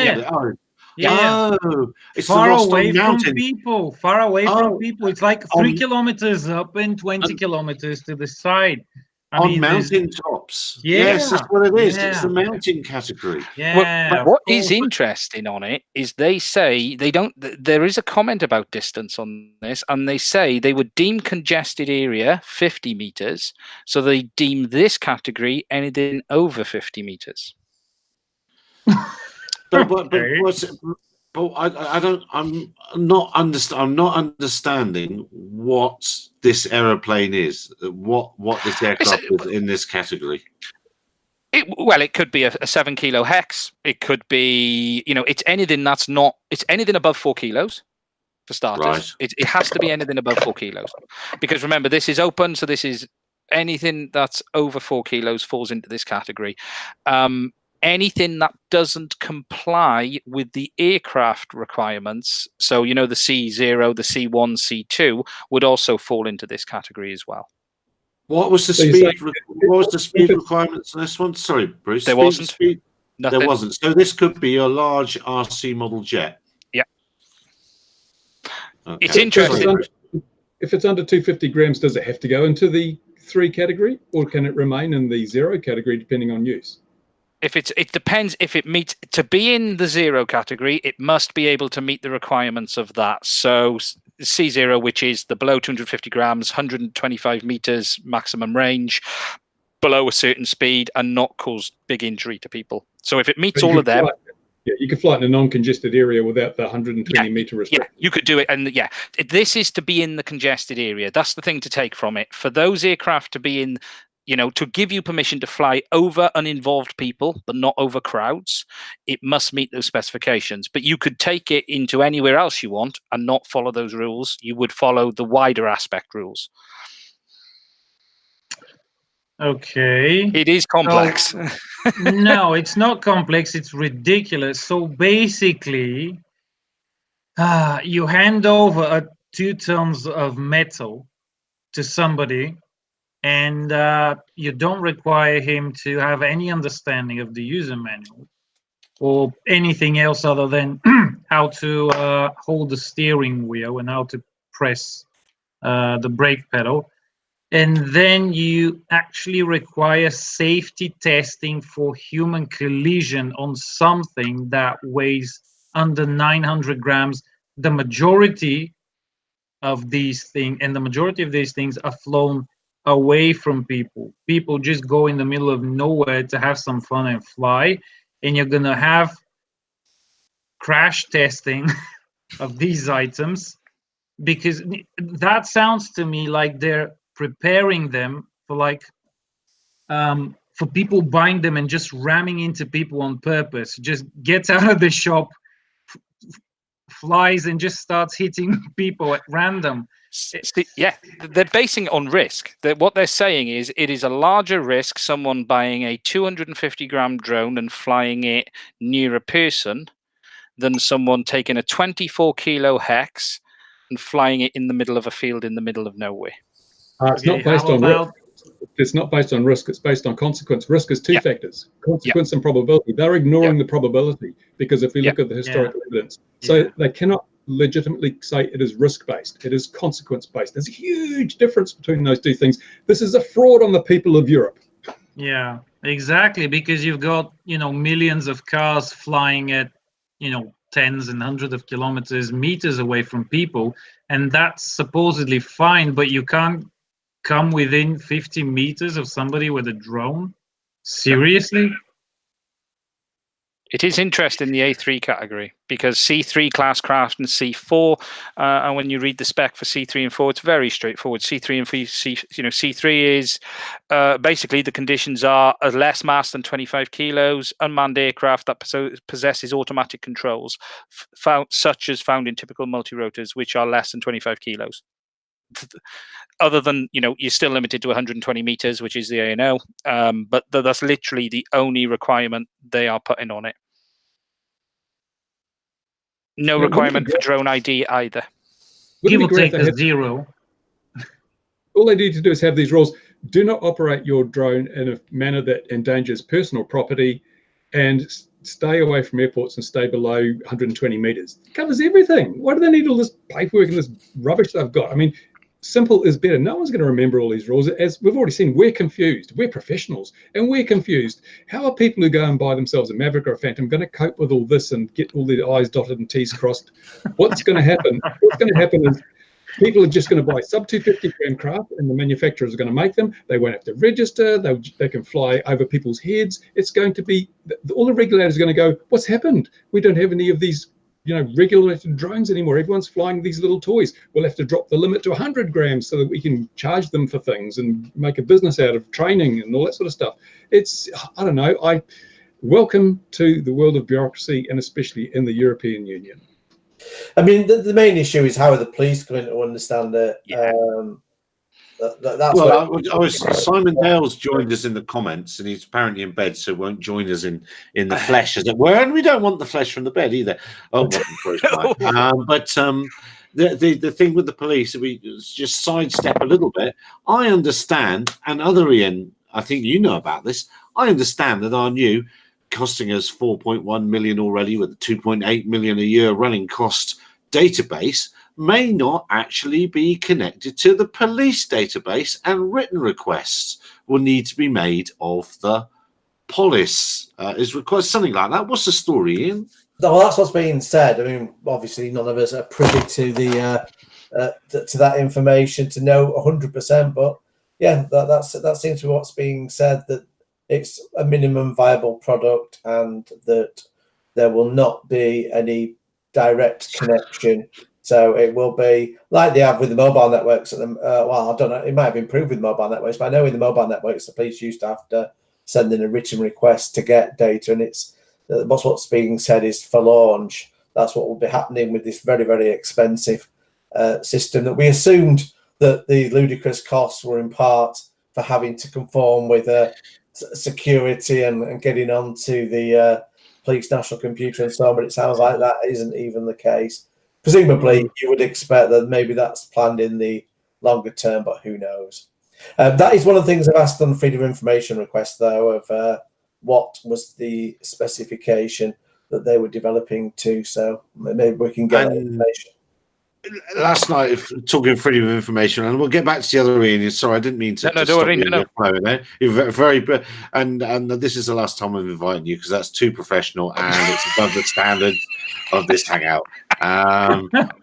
Yeah. Oh, it's far the away from mountain. people. Far away from people. It's like 3 kilometers up and 20 kilometers to the side. I mean, mountain tops. Yeah, yes, that's what it is. Yeah. It's the mountain category. Yeah. But what is interesting on it is they say they don't. There is a comment about distance on this, and they say they would deem congested area 50 meters, so they deem this category anything over 50 meters. But I don't. I'm not understanding what this aeroplane is. What this aircraft is in this category. It could be a 7 kilo hex. It could be, you know, it's anything that's not. It's anything above 4 kilos. For starters, right. It has to be anything above 4 kilos, because remember, this is open, so this is anything that's over 4 kilos falls into this category. Anything that doesn't comply with the aircraft requirements, so you know the C0, the C1, C2 would also fall into this category as well. What was the speed? What was the speed requirements on this one? Sorry, Bruce. There wasn't. Speed? Nothing. There wasn't. So this could be a large RC model jet. Yeah. Okay. It's interesting. if it's under 250 grams, does it have to go into the 3 category, or can it remain in the 0 category depending on use? It depends if it meets to be in the 0 category. It must be able to meet the requirements of that. So C0, which is the below 250 grams, 125 meters maximum range, below a certain speed, and not cause big injury to people. So if it meets all of them. Yeah, you can fly in a non-congested area without the 120 meter restriction. Yeah, you could do it. And yeah, this is to be in the congested area. That's the thing to take from it. For those aircraft to be in, to give you permission to fly over uninvolved people, but not over crowds, it must meet those specifications. But you could take it into anywhere else you want and not follow those rules. You would follow the wider aspect rules. Okay. It is complex. No, it's not complex. It's ridiculous. So basically, you hand over 2 tons of metal to somebody, and you don't require him to have any understanding of the user manual or anything else other than how to hold the steering wheel and how to press the brake pedal. And then you actually require safety testing for human collision on something that weighs under 900 grams. The majority of these things are flown away from people. People just go in the middle of nowhere to have some fun and fly. And you're going to have crash testing of these items, because that sounds to me like they're preparing them for for people buying them and just ramming into people on purpose. Just gets out of the shop, flies, and just starts hitting people at random. Yeah, they're basing it on risk. What they're saying is it is a larger risk someone buying a 250-gram drone and flying it near a person than someone taking a 24-kilo hex and flying it in the middle of a field in the middle of nowhere. It's not based on risk. It's not based on risk. It's based on consequence. Risk is 2 factors: consequence and probability. They're ignoring the probability, because if we look at the historical evidence, so they cannot legitimately say it is risk-based. It is consequence-based. There's a huge difference between those 2 things. This is a fraud on the people of Europe. Yeah, exactly, because you've got millions of cars flying at tens and hundreds of meters away from people, and that's supposedly fine, but you can't come within 50 meters of somebody with a drone? Seriously? It is interesting, the A3 category, because C3 class craft and C4, and when you read the spec for C3 and 4, it's very straightforward. C3 and C3 is basically the conditions are a less mass than 25 kilos, unmanned aircraft that possesses automatic controls, such as found in typical multirotors, which are less than 25 kilos. Other than, you're still limited to 120 meters, which is the ANO, but that's literally the only requirement they are putting on it. No requirement for drone ID either. Give or take a 0. All they need to do is have these rules. Do not operate your drone in a manner that endangers personal property, and stay away from airports and stay below 120 meters. It covers everything. Why do they need all this paperwork and this rubbish they've got? I mean, simple is better. No one's going to remember all these rules. As we've already seen, we're confused. We're professionals, and we're confused. How are people who go and buy themselves a Maverick or a Phantom going to cope with all this and get all their I's dotted and T's crossed? What's going to happen? What's going to happen is people are just going to buy sub 250 gram craft, and the manufacturers are going to make them. They won't have to register. They can fly over people's heads. It's going to be, all the regulators are going to go, what's happened? We don't have any of these regulated drones anymore. Everyone's flying these little toys. We'll have to drop the limit to 100 grams so that we can charge them for things and make a business out of training and all that sort of stuff. I don't know. Welcome to the world of bureaucracy, and especially in the European Union. I mean, the main issue is how are the police going to understand it? Yeah. That's Simon Dale's joined us in the comments, and he's apparently in bed, so won't join us in the flesh, as it were. And we don't want the flesh from the bed either. Oh, but the thing with the police, we just sidestep a little bit. I understand, and other Ian, I think you know about this. I understand that our new, costing us 4.1 million already, with a 2.8 million a year running cost database, may not actually be connected to the police database, and written requests will need to be made of the police. Is request something like that? What's the story, Ian? Well, that's what's being said. I mean, obviously, none of us are privy to the to that information to know 100%. But yeah, that seems to be what's being said, that it's a minimum viable product and that there will not be any direct connection. So it will be like they have with the mobile networks. Well, I don't know. It might have improved with mobile networks, but I know in the mobile networks, the police used to have to send in a written request to get data, and it's what's being said is for launch. That's what will be happening with this very, very expensive system that we assumed that the ludicrous costs were in part for having to conform with security and getting onto the police national computer and so on. But it sounds like that isn't even the case. Presumably, you would expect that maybe that's planned in the longer term, but who knows? That is one of the things I've asked on the freedom of information request, though, of what was the specification that they were developing to. So maybe we can get that information. Last night, talking freedom of information, and we'll get back to the other Ian. Sorry, I didn't mean to. No, don't worry. No. You're very, and this is the last time I'm inviting you because that's too professional and it's above the standards of this hangout.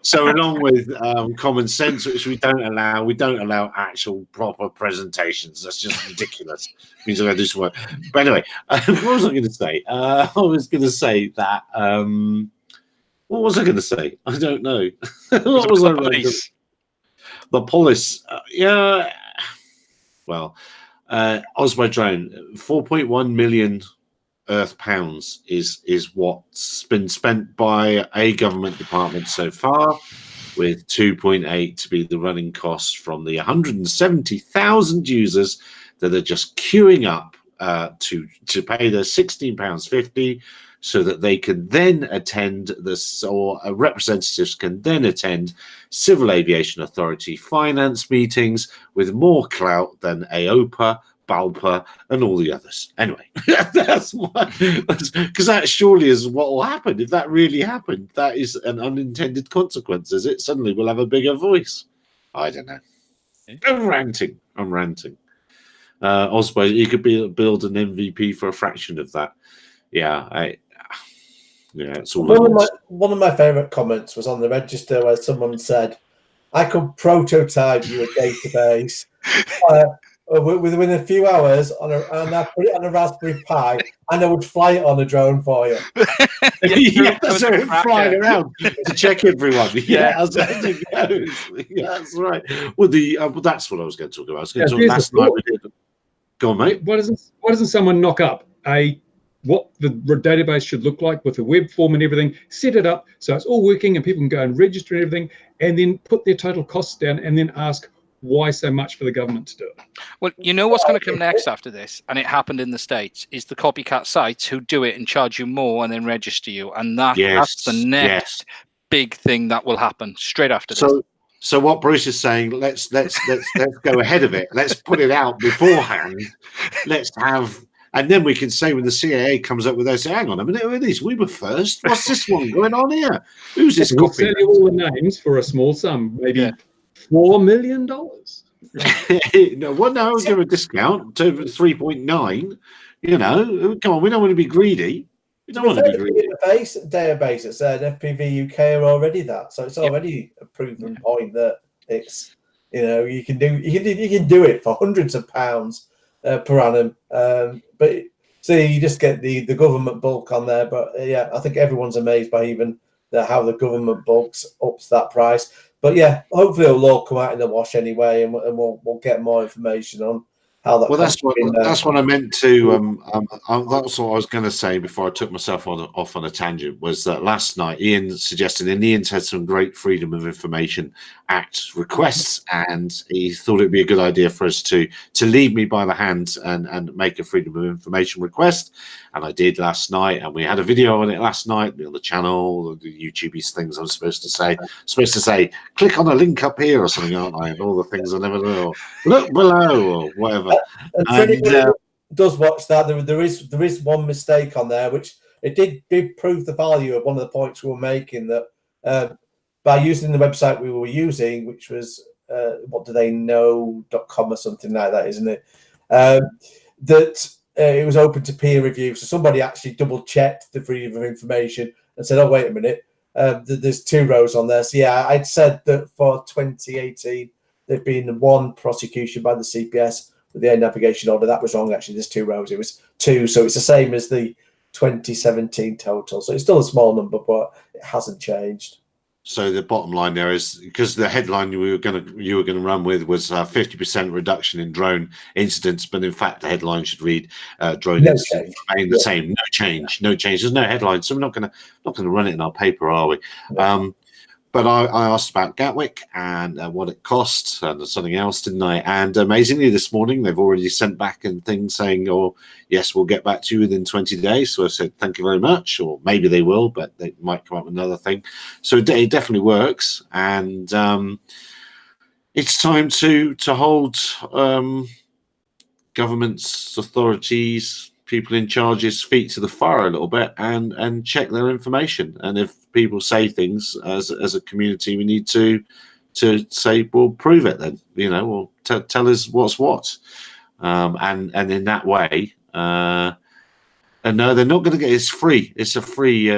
So, along with common sense, which we don't allow actual proper presentations. That's just ridiculous. It means I got to do some work. But anyway, what was I going to say? I was going to say that. What was I going to say? I don't know. What was I going to say? The police. Yeah. Well, Osmo drone, 4.1 million Earth pounds is what's been spent by a government department so far, with 2.8 to be the running costs from the 170,000 users that are just queuing up to pay their £16.50. So that they can then attend this, or representatives can then attend Civil Aviation Authority finance meetings with more clout than AOPA, BALPA, and all the others. Anyway, that's why, because that surely is what will happen. If that really happened, that is an unintended consequence, is it? Suddenly we'll have a bigger voice. I don't know. I'm ranting. Osmo, you could build an MVP for a fraction of that. Yeah, it's all one of my favourite comments was on the register where someone said, "I could prototype you a database within a few hours and I put it on a Raspberry Pi, and I would fly it on a drone for you." That's it, flying around to check everyone. As it goes. Yeah, that's right. Well, that's what I was going to talk about. I was going to talk last night. We did. Go on, mate. Why doesn't someone knock up what the database should look like with the web form and everything, set it up so it's all working and people can go and register and everything, and then put their total costs down and then ask why so much for the government to do it? Well, you know what's going to come next after this, and it happened in the States, is the copycat sites who do it and charge you more and then register you, and that's the next big thing that will happen straight after this. So what Bruce is saying, let's go ahead of it. Let's put it out beforehand. Let's have. And then we can say when the CIA comes up with those, say, hang on a minute, who are these? We were first. What's this one going on here? Who's this? We'll sell you all the names for a small sum, maybe $4 million. No, give a discount to 3.9. You know, come on, we don't want to be greedy. We don't want to be greedy. The database that said FPV UK are already that, so it's already a proven point that it's, you know, you can do it for hundreds of pounds per annum. But see, you just get the government bulk on there. But I think everyone's amazed by even how the government bulks ups that price. But hopefully it'll all come out in the wash anyway, and we'll get more information on how that. Well, that's what I meant to. That's what I was going to say before I took myself off on a tangent. Was that last night Ian suggested, and Ian's had some great Freedom of Information Act requests, and he thought it'd be a good idea for us to lead me by the hand and make a Freedom of Information request. And I did last night, and we had a video on it last night on the channel, the YouTube things I'm supposed to say. I'm supposed to say, click on a link up here or something, aren't I? And all the things I never know. Look below or whatever. And for anybody who does watch that, there is one mistake on there, which it did prove the value of one of the points we were making, that by using the website we were using, which was whatdothayknow.com or something like that, isn't it? That it was open to peer review. So somebody actually double checked the freedom of information and said, oh, wait a minute, there's 2 rows on there. So yeah, I'd said that for 2018, there'd been 1 prosecution by the CPS with the air navigation order. That was wrong, actually. There's 2 rows. It was 2. So it's the same as the 2017 total. So it's still a small number, but it hasn't changed. So the bottom line there is, because the headline you were going to run with was 50% reduction in drone incidents, but in fact the headline should read drone incidents remain the same. No change. There's no headline, so we're not going to run it in our paper, are we? Yeah. But I asked about Gatwick and what it cost and something else, didn't I? And amazingly, this morning they've already sent back a thing saying, "Oh, yes, we'll get back to you within 20 days." So I said, "Thank you very much," or maybe they will, but they might come up with another thing. So it definitely works, and it's time to hold governments, authorities, people in charge's feet to the fire a little bit and check their information. And if people say things as a community, we need to say, well, prove it then, or tell us what's what. And in that way, and no, they're not going to get, it's free. It's a free,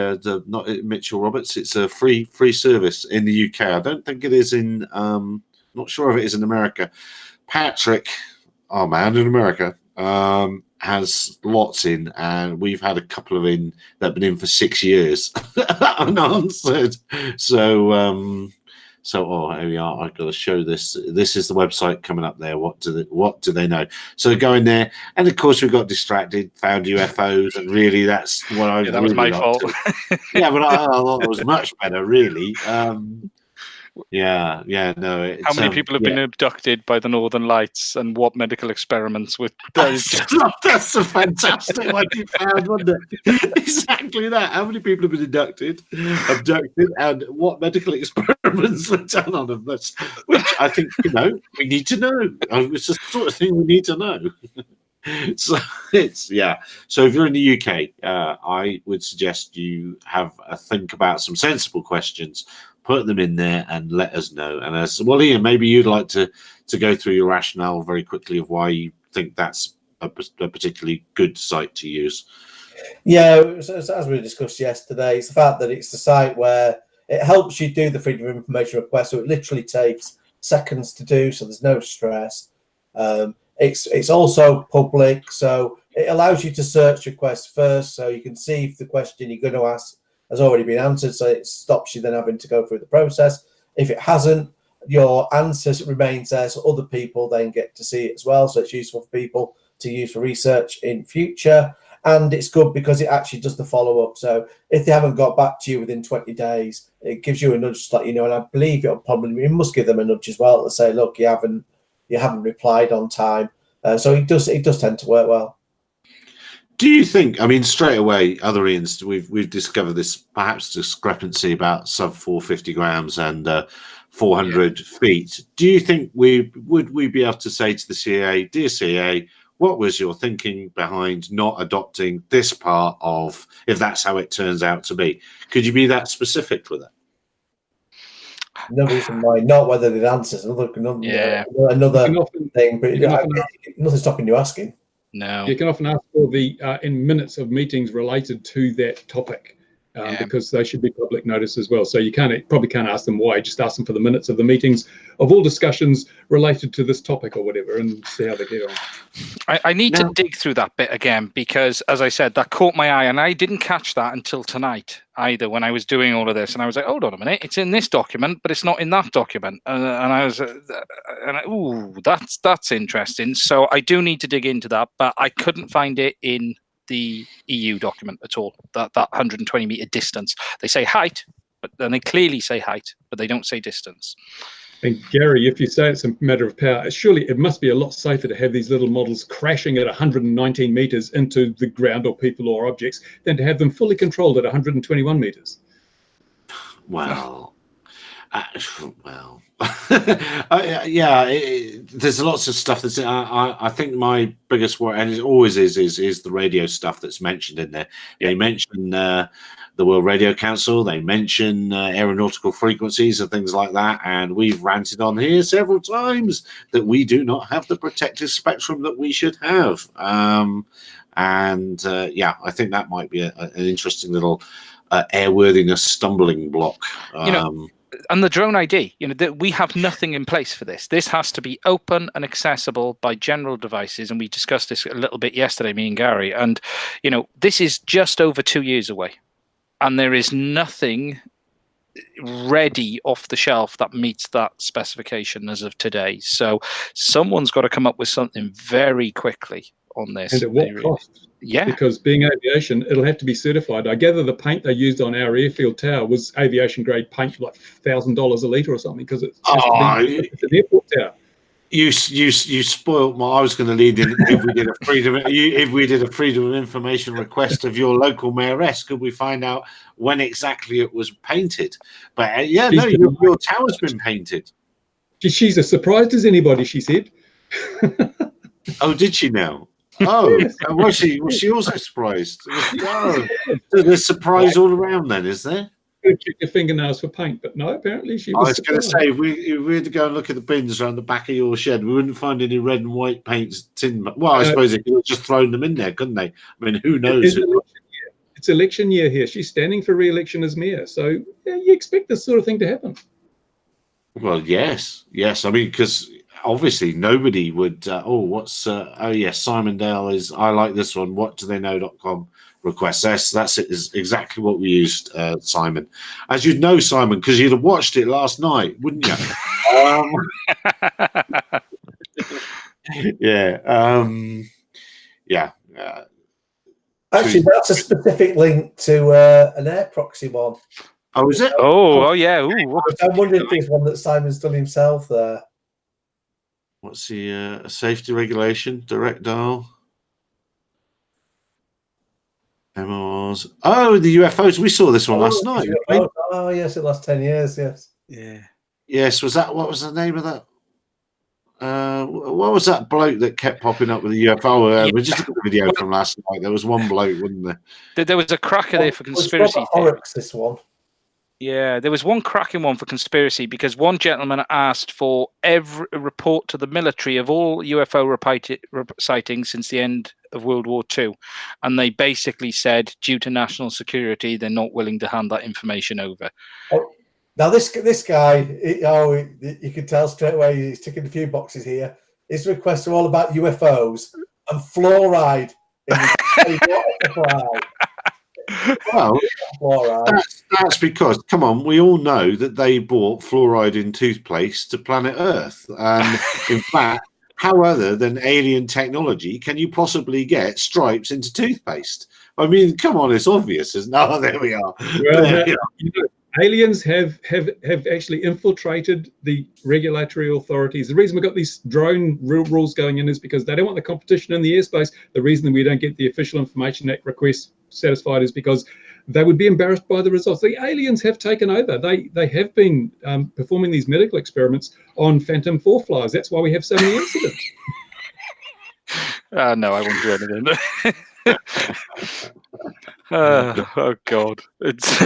not Mitchell Roberts. It's a free service in the UK. I don't think it is in, not sure if it is in America. Patrick, our man in America, has lots in, and we've had a couple of in that have been in for 6 years unanswered. So here we are. I've got to show this. This is the website coming up there. What do they know? So go in there, and of course we got distracted, found UFOs, and really that's what I. Yeah, that was my fault. Yeah, but I thought it was much better, really. No. How many people have been abducted by the Northern Lights, and what medical experiments with? That's a fantastic one you found, wasn't it? Exactly that. How many people have been abducted, and what medical experiments were done on them? Which I think we need to know. It's the sort of thing we need to know. So So if you're in the UK, I would suggest you have a think about some sensible questions. Put them in there and let us know. And as well, Ian, maybe you'd like to go through your rationale very quickly of why you think that's a particularly good site to use. Yeah, so as we discussed yesterday, it's the fact that it's the site where it helps you do the freedom of information request. So it literally takes seconds to do, so there's no stress. It's also public, so it allows you to search requests first, so you can see if the question you're going to ask has already been answered, so it stops you then having to go through the process. If it hasn't, your answer remains there, so other people then get to see it as well. So it's useful for people to use for research in future, and it's good because it actually does the follow-up. So if they haven't got back to you within 20 days, it gives you a nudge to let you know. And I believe it must give them a nudge as well to say, look, you haven't replied on time. So it does tend to work well. Do you think, straight away, other Ians, we've discovered this perhaps discrepancy about sub 450 grams and 400 feet. Do you think would we be able to say to the CAA, dear CAA, what was your thinking behind not adopting this part of, if that's how it turns out to be? Could you be that specific with it? No reason why not, whether it answers another thing, but nothing stopping you asking. No, you can often ask for the in minutes of meetings related to that topic, because they should be public notice as well. So you probably can't ask them why. Just ask them for the minutes of the meetings of all discussions related to this topic or whatever, and see how they get on. I need to dig through that bit again, because, as I said, that caught my eye, and I didn't catch that until tonight either when I was doing all of this. And I was like, hold on a minute, it's in this document, but it's not in that document. And I was, that's interesting. So I do need to dig into that, but I couldn't find it in the EU document at all, that 120 meter distance. They say height, but then they clearly say height, but they don't say distance. And Gary, if you say it's a matter of power, surely it must be a lot safer to have these little models crashing at 119 meters into the ground or people or objects than to have them fully controlled at 121 meters. Well, there's lots of stuff that's. I think my biggest worry, and it always is the radio stuff that's mentioned in there. They mention the the World Radio Council. They mention aeronautical frequencies and things like that. And we've ranted on here several times that we do not have the protected spectrum that we should have. Yeah, I think that might be an interesting little airworthiness stumbling block. And the drone ID, we have nothing in place for this. This has to be open and accessible by general devices. And we discussed this a little bit yesterday, me and Gary. And, this is just over 2 years away. And there is nothing ready off the shelf that meets that specification as of today. So someone's got to come up with something very quickly on this. And at what cost? Yeah. Because being aviation, it'll have to be certified. I gather the paint they used on our airfield tower was aviation grade paint, like $1,000 a litre or something, because it's an airport tower. You spoilt my. I was going to lead in. If we did a freedom of information request of your local mayoress, could we find out when exactly it was painted? But your tower's been painted. She's as surprised as anybody, she said. Oh, did she now? Oh, was she also surprised? So there's surprise all around then, is there? Check your fingernails for paint, but no, apparently she was. I was going to say, if we had to go and look at the bins around the back of your shed, we wouldn't find any red and white paints. Well, I suppose they could have just thrown them in there, couldn't they? I mean, who knows? It's election year here. She's standing for re-election as mayor, so yeah, you expect this sort of thing to happen. Well, yes. I mean, because obviously nobody would. Simon Dale is. I like this one. WhatDoTheyKnow.com request. That's it. Is exactly what we used, Simon. As you'd know, Simon, because you'd have watched it last night, wouldn't you? Actually, that's a specific link to an air proxy one. Oh, is it? Oh yeah. Ooh. I'm wondering if there's one that Simon's done himself there. What's the safety regulation? Direct dial. MRs. Oh, the UFOs. We saw this one last night. Oh, yes, it lasts 10 years. Yes. Yeah. Yes. What was the name of that? What was that bloke that kept popping up with the UFO? We just looked at the video from last night. There was one bloke, wasn't there? There was a cracker there for conspiracy. This one. Yeah, there was one cracking one for conspiracy because one gentleman asked for every report to the military of all UFO sightings since the end of World War II. And they basically said, due to national security, they're not willing to hand that information over. Oh, now, this guy, you can tell straight away he's ticking a few boxes here. His requests are all about UFOs and fluoride in the supply. Well, that's because, come on, we all know that they bought fluoride in toothpaste to planet Earth. And in fact, how other than alien technology can you possibly get stripes into toothpaste? I mean, come on, it's obvious, isn't it? Oh, there we are. Well, aliens have actually infiltrated the regulatory authorities. The reason we've got these drone rules going in is because they don't want the competition in the airspace. The reason that we don't get the official Information Act requests satisfied is because they would be embarrassed by the results. The aliens have taken over. They have been performing these medical experiments on Phantom 4 flies. That's why we have so many incidents. No, I won't do anything. Oh God, it's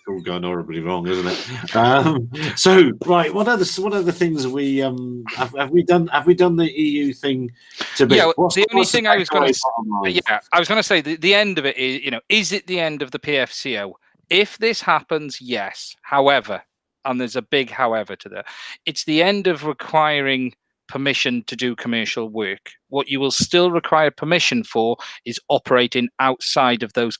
all gone horribly wrong, isn't it? So right, what other things have we have we done the EU thing to be? Yeah, the only thing I was going to say the end of it is, is it the end of the PFCO? If this happens, yes. However, and there's a big however to that, it's the end of requiring permission to do commercial work. What you will still require permission for is operating outside of those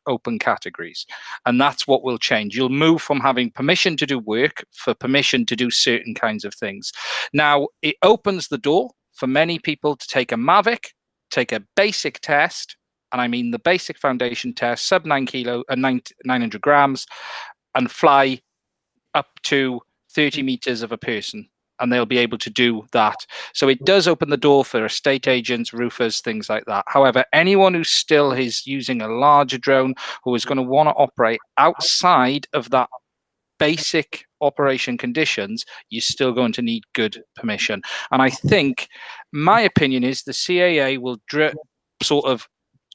open categories. And that's what will change. You'll move from having permission to do work for permission to do certain kinds of things. Now, it opens the door for many people to take a Mavic, take a basic test, and I mean the basic foundation test, sub 900 grams, and fly up to 30 meters of a person. And they'll be able to do that. So it does open the door for estate agents, roofers, things like that. However, anyone who still is using a larger drone who is going to want to operate outside of that basic operation conditions, you're still going to need good permission. And I think my opinion is the CAA will sort of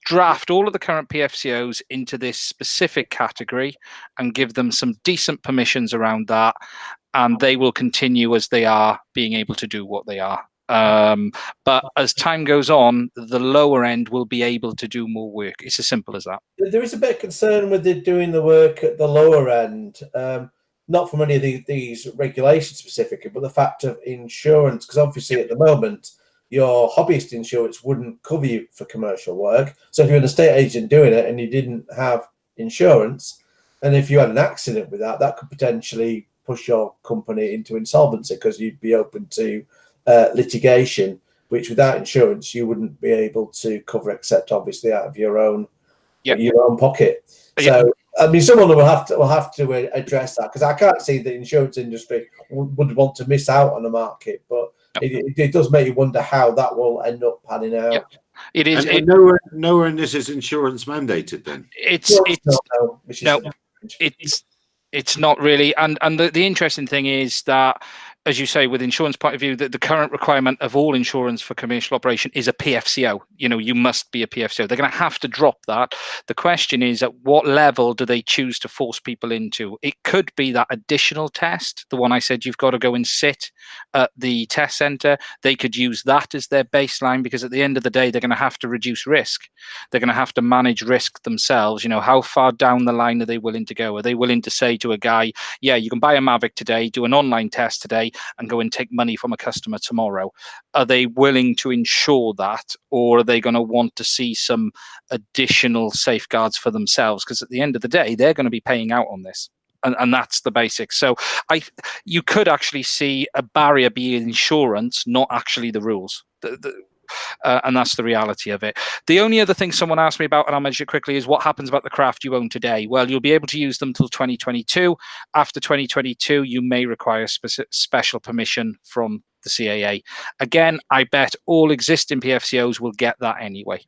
draft all of the current PFCOs into this specific category and give them some decent permissions around that, and they will continue as they are, being able to do what they are. But as time goes on, the lower end will be able to do more work. It's as simple as that. There is a bit of concern with doing the work at the lower end, not from any of these regulations specifically, but the fact of insurance, because obviously at the moment, your hobbyist insurance wouldn't cover you for commercial work. So if you're an estate agent doing it and you didn't have insurance, and if you had an accident with that, that could potentially push your company into insolvency because you'd be open to litigation, which without insurance you wouldn't be able to cover, except obviously out of your own pocket. So I mean, someone will have to address that, because I can't see the insurance industry would want to miss out on the market, but it does make you wonder how that will end up panning out. Yep. It is. And nowhere in this is insurance mandated. Then it's not really. And the interesting thing is that, as you say, with insurance point of view, that the current requirement of all insurance for commercial operation is a PFCO. You know, you must be a PFCO. They're going to have to drop that. The question is, at what level do they choose to force people into? It could be that additional test, the one I said you've got to go and sit at the test center. They could use that as their baseline, because at the end of the day, they're going to have to reduce risk. They're going to have to manage risk themselves. You know, how far down the line are they willing to go? Are they willing to say to a guy, yeah, you can buy a Mavic today, do an online test today, and go and take money from a customer tomorrow? Are they willing to insure that, or are they going to want to see some additional safeguards for themselves? Because at the end of the day, they're going to be paying out on this, and that's the basics. So you could actually see a barrier be insurance, not actually the rules. And that's the reality of it. The only other thing someone asked me about, and I'll mention it quickly, is what happens about the craft you own today. Well, you'll be able to use them till 2022. After 2022, you may require special permission from the CAA. Again, I bet all existing PFCOs will get that anyway.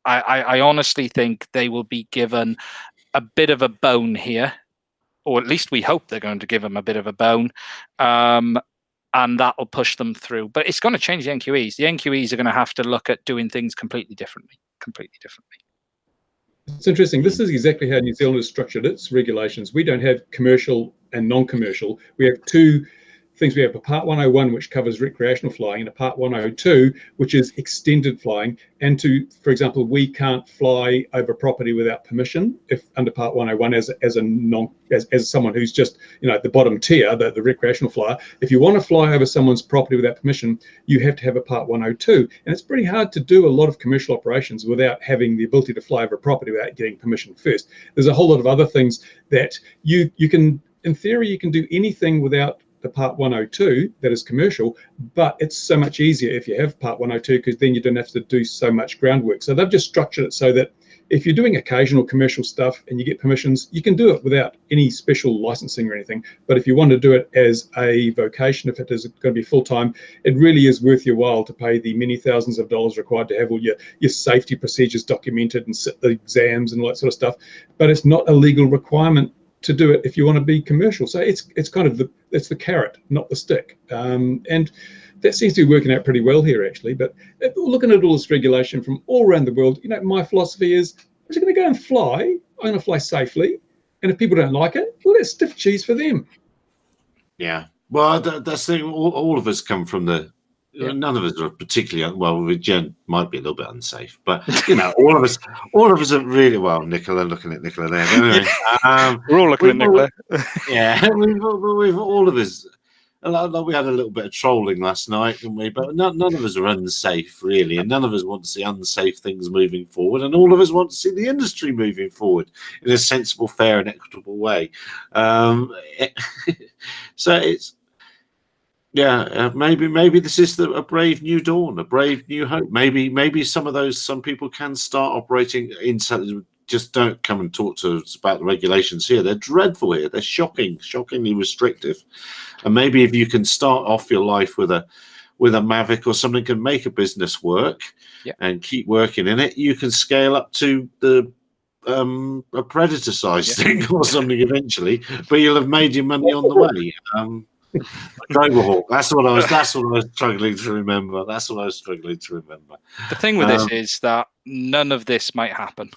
I honestly think they will be given a bit of a bone here, or at least we hope they're going to give them a bit of a bone. And that will push them through. But it's going to change the NQEs. The NQEs are going to have to look at doing things completely differently. It's interesting. This is exactly how New Zealand has structured its regulations. We don't have commercial and non-commercial. We have two things. We have a Part 101, which covers recreational flying, and a Part 102, which is extended flying. And for example, we can't fly over property without permission if under Part 101 as someone who's just, you know, at the bottom tier, the recreational flyer. If you want to fly over someone's property without permission, you have to have a Part 102. And it's pretty hard to do a lot of commercial operations without having the ability to fly over property without getting permission first. There's a whole lot of other things that you can, in theory, you can do anything without the Part 102 that is commercial, but it's so much easier if you have Part 102, because then you don't have to do so much groundwork. So they've just structured it so that if you're doing occasional commercial stuff and you get permissions, you can do it without any special licensing or anything. But if you want to do it as a vocation, if it is going to be full-time, it really is worth your while to pay the many thousands of dollars required to have all your safety procedures documented and sit the exams and all that sort of stuff. But it's not a legal requirement to do it if you want to be commercial. So it's kind of it's the carrot, not the stick. And that seems to be working out pretty well here, actually. But looking at all this regulation from all around the world, you know, my philosophy is, I'm just going to go and fly. I'm going to fly safely. And if people don't like it, well, that's stiff cheese for them. Yeah. Well, that's the thing. All of us come from the... Yeah. None of us are particularly Jen might be a little bit unsafe, but you know, all of us are really well. Nicola, looking at Nicola there. Anyway, we're all looking at Nicola. Yeah, we've all of us. We had a little bit of trolling last night, didn't we? But none of us are unsafe, really, and none of us want to see unsafe things moving forward, and all of us want to see the industry moving forward in a sensible, fair, and equitable way. So it's. Yeah, maybe this is a brave new dawn, a brave new hope. Maybe some people can start operating in. Just don't come and talk to us about the regulations here. They're dreadful here. They're shockingly restrictive. And maybe if you can start off your life with a Mavic or something, can make a business work and keep working in it, you can scale up to a Predator size thing or something eventually. But you'll have made your money on the way. Global Hawk. That's what I was struggling to remember. The thing with this is that none of this might happen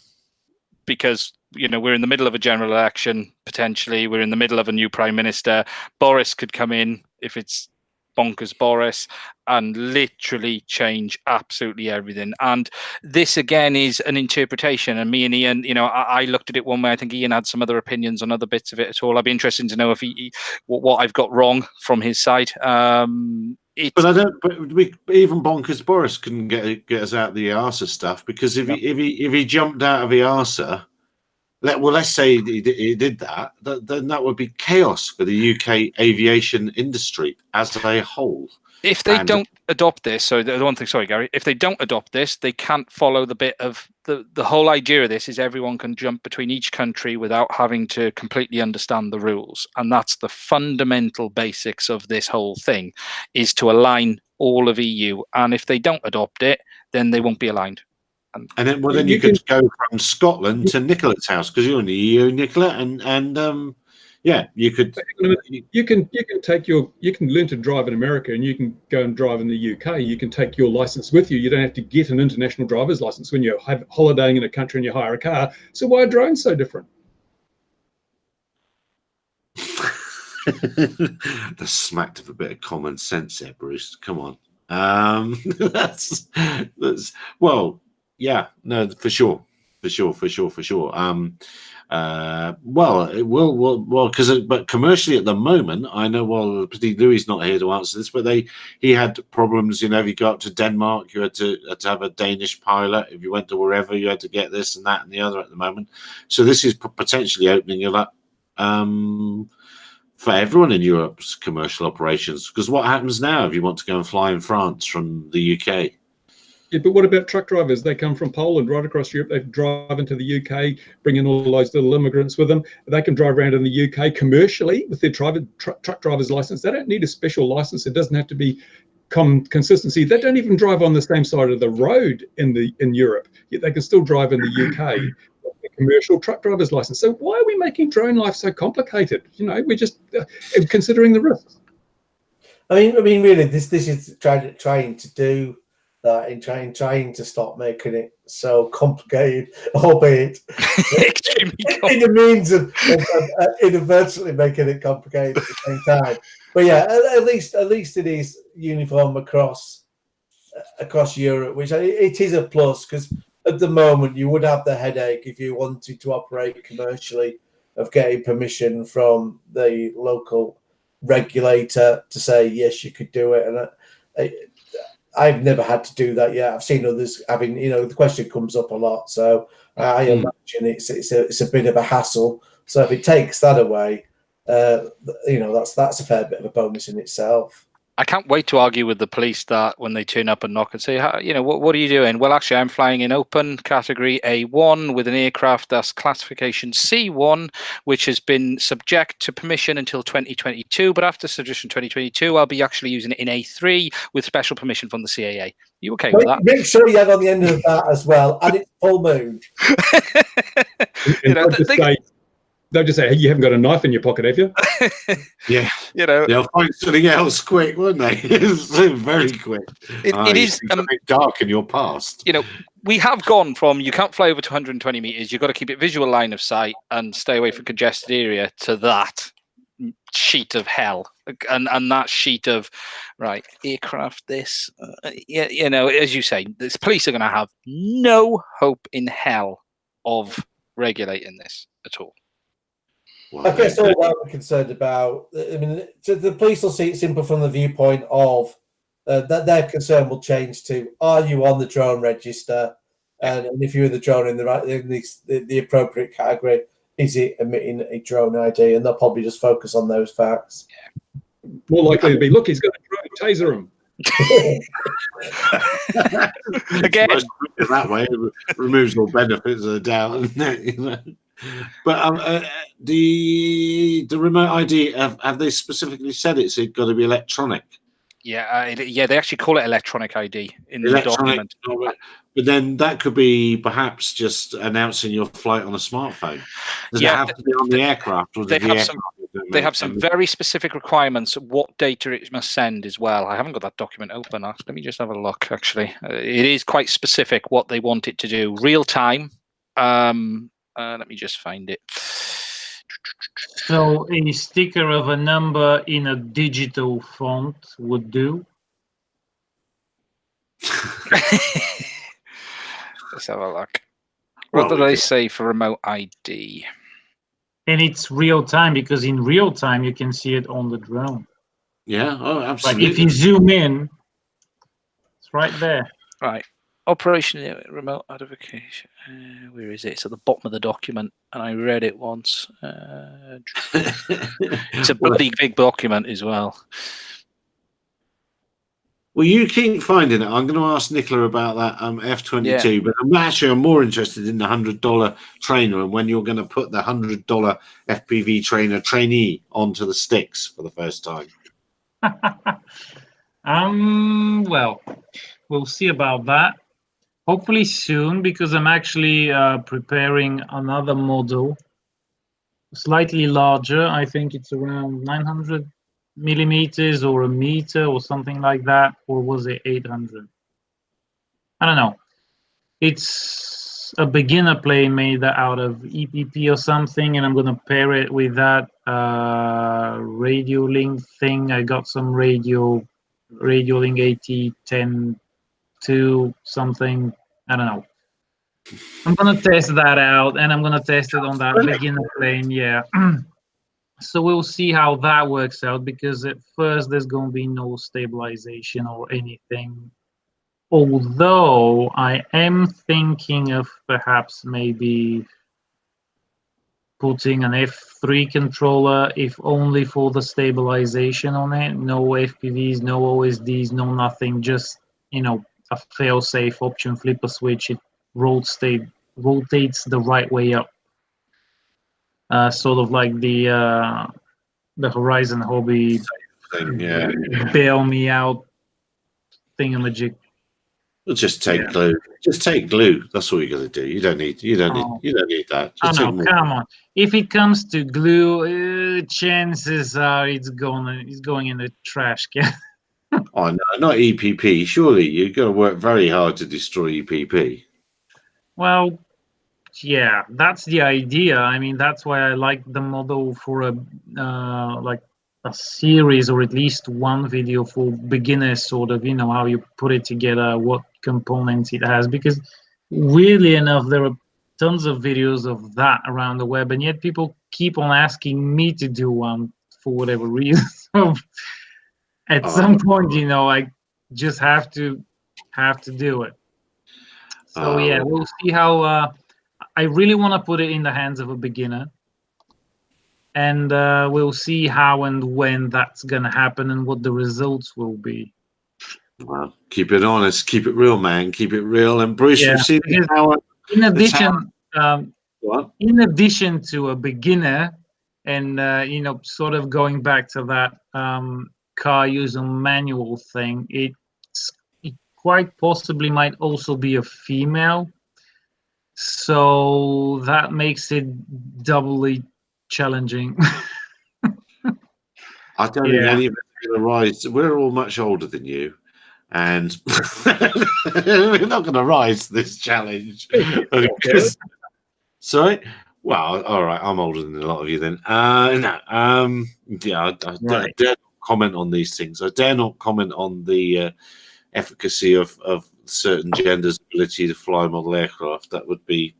because, we're in the middle of a general election, potentially. We're in the middle of a new prime minister. Boris could come in, if it's bonkers Boris, and literally change absolutely everything. And this, again, is an interpretation. And me and Ian, I looked at it one way. I think Ian had some other opinions on other bits of it at all. I'd be interested to know if what I've got wrong from his side. But I don't. But even bonkers Boris couldn't get us out of the EASA stuff, because if he jumped out of EASA, let's say he did that, then that would be chaos for the UK aviation industry as a whole. If they don't adopt this, so the one thing, sorry, Gary, if they don't adopt this, they can't follow the bit of the whole idea of this is everyone can jump between each country without having to completely understand the rules. And that's the fundamental basics of this whole thing, is to align all of EU. And if they don't adopt it, then they won't be aligned. And then you could go from Scotland to Nicola's house, because you're in the EU, Nicola, and yeah, you could. You can learn to drive in America, and you can go and drive in the UK. You can take your license with you. You don't have to get an international driver's license when you're holidaying in a country and you hire a car. So why are drones so different? The smacked of a bit of common sense there, Bruce. Come on. That's well, yeah, no, for sure. Well, it will, but commercially at the moment, I know. Well, Louis not here to answer this, but he had problems. If you go up to Denmark, you had to have a Danish pilot. If you went to wherever, you had to get this and that and the other at the moment. So this is potentially opening it up for everyone in Europe's commercial operations. Because what happens now if you want to go and fly in France from the UK? Yeah, but what about truck drivers? They come from Poland right across Europe. They drive into the UK, bring in all those little immigrants with them. They can drive around in the UK commercially with their truck driver's license. They don't need a special license. It doesn't have to be consistency. They don't even drive on the same side of the road in Europe. Yet they can still drive in the UK with a commercial truck driver's license. So why are we making drone life so complicated? We're just considering the risks. I mean, really, this is trying to do that in trying to stop making it so complicated, albeit in the means of inadvertently making it complicated at the same time. But yeah, at least it is uniform across Europe, which it is a plus, because at the moment you would have the headache if you wanted to operate commercially of getting permission from the local regulator to say yes, you could do it, and I've never had to do that yet. I've seen others having, the question comes up a lot. So I imagine it's a bit of a hassle. So if it takes that away, that's a fair bit of a bonus in itself. I can't wait to argue with the police that when they turn up and knock and say, what are you doing? Well, actually, I'm flying in open category A1 with an aircraft that's classification C1, which has been subject to permission until 2022. But after submission 2022, I'll be actually using it in A3 with special permission from the CAA. You okay with that? Make sure you add on the end of that as well. And it's full moon. They'll just say, hey, you haven't got a knife in your pocket, have you? Yeah. They'll find something else quick, won't they? It's very quick. It is dark in your past. We have gone from you can't fly over 220 meters, you've got to keep it visual line of sight and stay away from congested area, to that sheet of hell. And that sheet of, right, aircraft, this, as you say, the police are going to have no hope in hell of regulating this at all. I guess all that we're concerned about, the police will see it simple from the viewpoint of that their concern will change to, are you on the drone register? And if you're in the drone in the appropriate category, is it emitting a drone ID? And they'll probably just focus on those facts. More likely to be, look, he's got a drone, taser him. Again, that way it removes all benefits of the doubt, But the remote ID, have they specifically said it's got to be electronic? Yeah, yeah, they actually call it electronic ID in the document. But then that could be perhaps just announcing your flight on a smartphone. Does it have to be on the aircraft, or they have some very specific requirements what data it must send as well. I haven't got that document open. Let me just have a look. Actually, it is quite specific what they want it to do. Real time. Let me just find it. So a sticker of a number in a digital font would do. Let's have a look. What did I say for remote ID? And it's real time, because in real time you can see it on the drone. Yeah, oh, absolutely. Like if you zoom in, it's right there. Right. Operation remote identification. Where is it? It's at the bottom of the document, and I read it once. It's a bloody big document as well. Well, you keep finding it. I'm going to ask Nicola about that F-22, but I'm more interested in the $100 trainer and when you're going to put the $100 FPV trainee onto the sticks for the first time. Well, we'll see about that. Hopefully soon, because I'm actually preparing another model, slightly larger. I think it's around 900 millimeters or a meter or something like that, or was it 800? I don't know. It's a beginner plane made out of EPP or something, and I'm going to pair it with that radio link thing. I got some radio link AT10-2 something. I don't know. I'm going to test that out, and I'm going to test it on that beginner plane. Yeah. So we'll see how that works out, because at first there's going to be no stabilization or anything. Although I am thinking of perhaps maybe putting an F3 controller, if only for the stabilization on it. No FPVs, no OSDs, no nothing. Just, a fail-safe option, flip a switch, it rotates the right way up. Sort of like the Horizon Hobby thing, yeah. bail me out thingamajig. Well, just take glue. Just take glue. That's all you got to do. You don't need that. Just come on. If it comes to glue, chances are it's going in the trash can. Oh no, not EPP. Surely you've got to work very hard to destroy EPP. Well, yeah, that's the idea. I mean, that's why I like the model for a series, or at least one video for beginners, sort of, how you put it together, what components it has, because weirdly enough, there are tons of videos of that around the web, and yet people keep on asking me to do one for whatever reason. So at some point, I just have to do it. So yeah, we'll see how. I really want to put it in the hands of a beginner, and we'll see how and when that's going to happen and what the results will be. Well, keep it honest, keep it real, man. Keep it real. And Bruce, we've seen how. In addition to a beginner, and sort of going back to that car user manual thing, it quite possibly might also be a female. So that makes it doubly challenging. I don't think any of us are going to rise. We're all much older than you, and we're not going to rise to this challenge. Sorry? Well, all right. I'm older than a lot of you then. I dare not comment on these things. I dare not comment on the efficacy of certain genders' ability to fly model aircraft. That would be